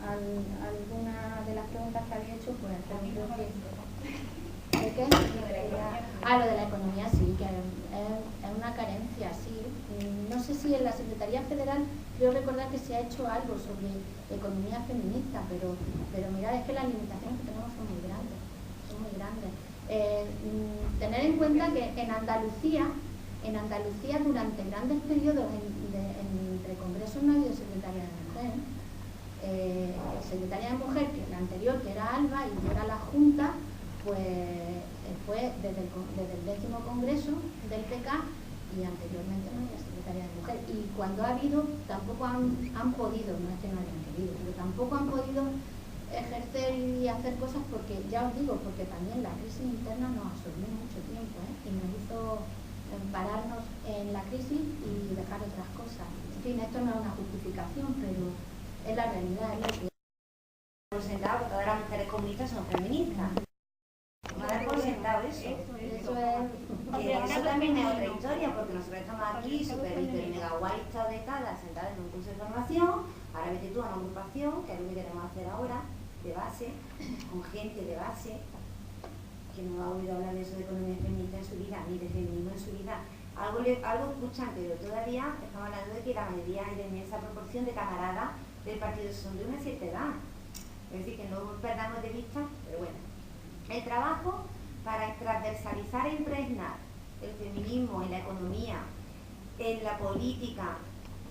alguna de las preguntas que había hecho, pues creo que... ¿De qué? Lo de la economía sí, que es una carencia, sí. No sé si en la Secretaría Federal, creo recordar que se ha hecho algo sobre economía feminista, pero mirad, es que las limitaciones que tenemos son muy grandes. Tener en cuenta que en Andalucía durante grandes periodos entre congresos no ha habido secretaria de mujer. Secretaria de mujer, que la anterior, que era Alba, y yo era la Junta, pues fue desde el 10º congreso del PK, y anteriormente no había secretaria de mujer. Y cuando ha habido, tampoco han podido, no es que no hayan querido, pero tampoco han podido ejercer y hacer cosas, porque ya os digo, porque también la crisis interna nos absorbió mucho tiempo, y nos hizo pararnos en la crisis y dejar otras cosas. En fin, esto no es una justificación, pero es la realidad, es lo que... Por sentado que todas las mujeres comunistas son feministas. No dar por sentado eso. Eso también es otra historia, porque nosotros estamos aquí súper hiper mega guay de cada sentadas en un curso de formación. Ahora vete tú a una agrupación, que es lo que queremos hacer ahora, de base, con gente de base, que no ha oído hablar de eso de economía feminista en su vida, ni de feminismo en su vida. Algo escuchan, pero todavía estamos hablando de que la mayoría y la inmensa proporción de camaradas del partido son de una cierta edad. Es decir, que no perdamos de vista, pero bueno. El trabajo para transversalizar e impregnar el feminismo en la economía, en la política,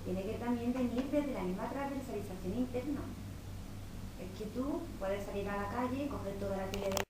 tiene que también venir desde la misma transversalización interna. Es que tú puedes salir a la calle, coger toda la tele de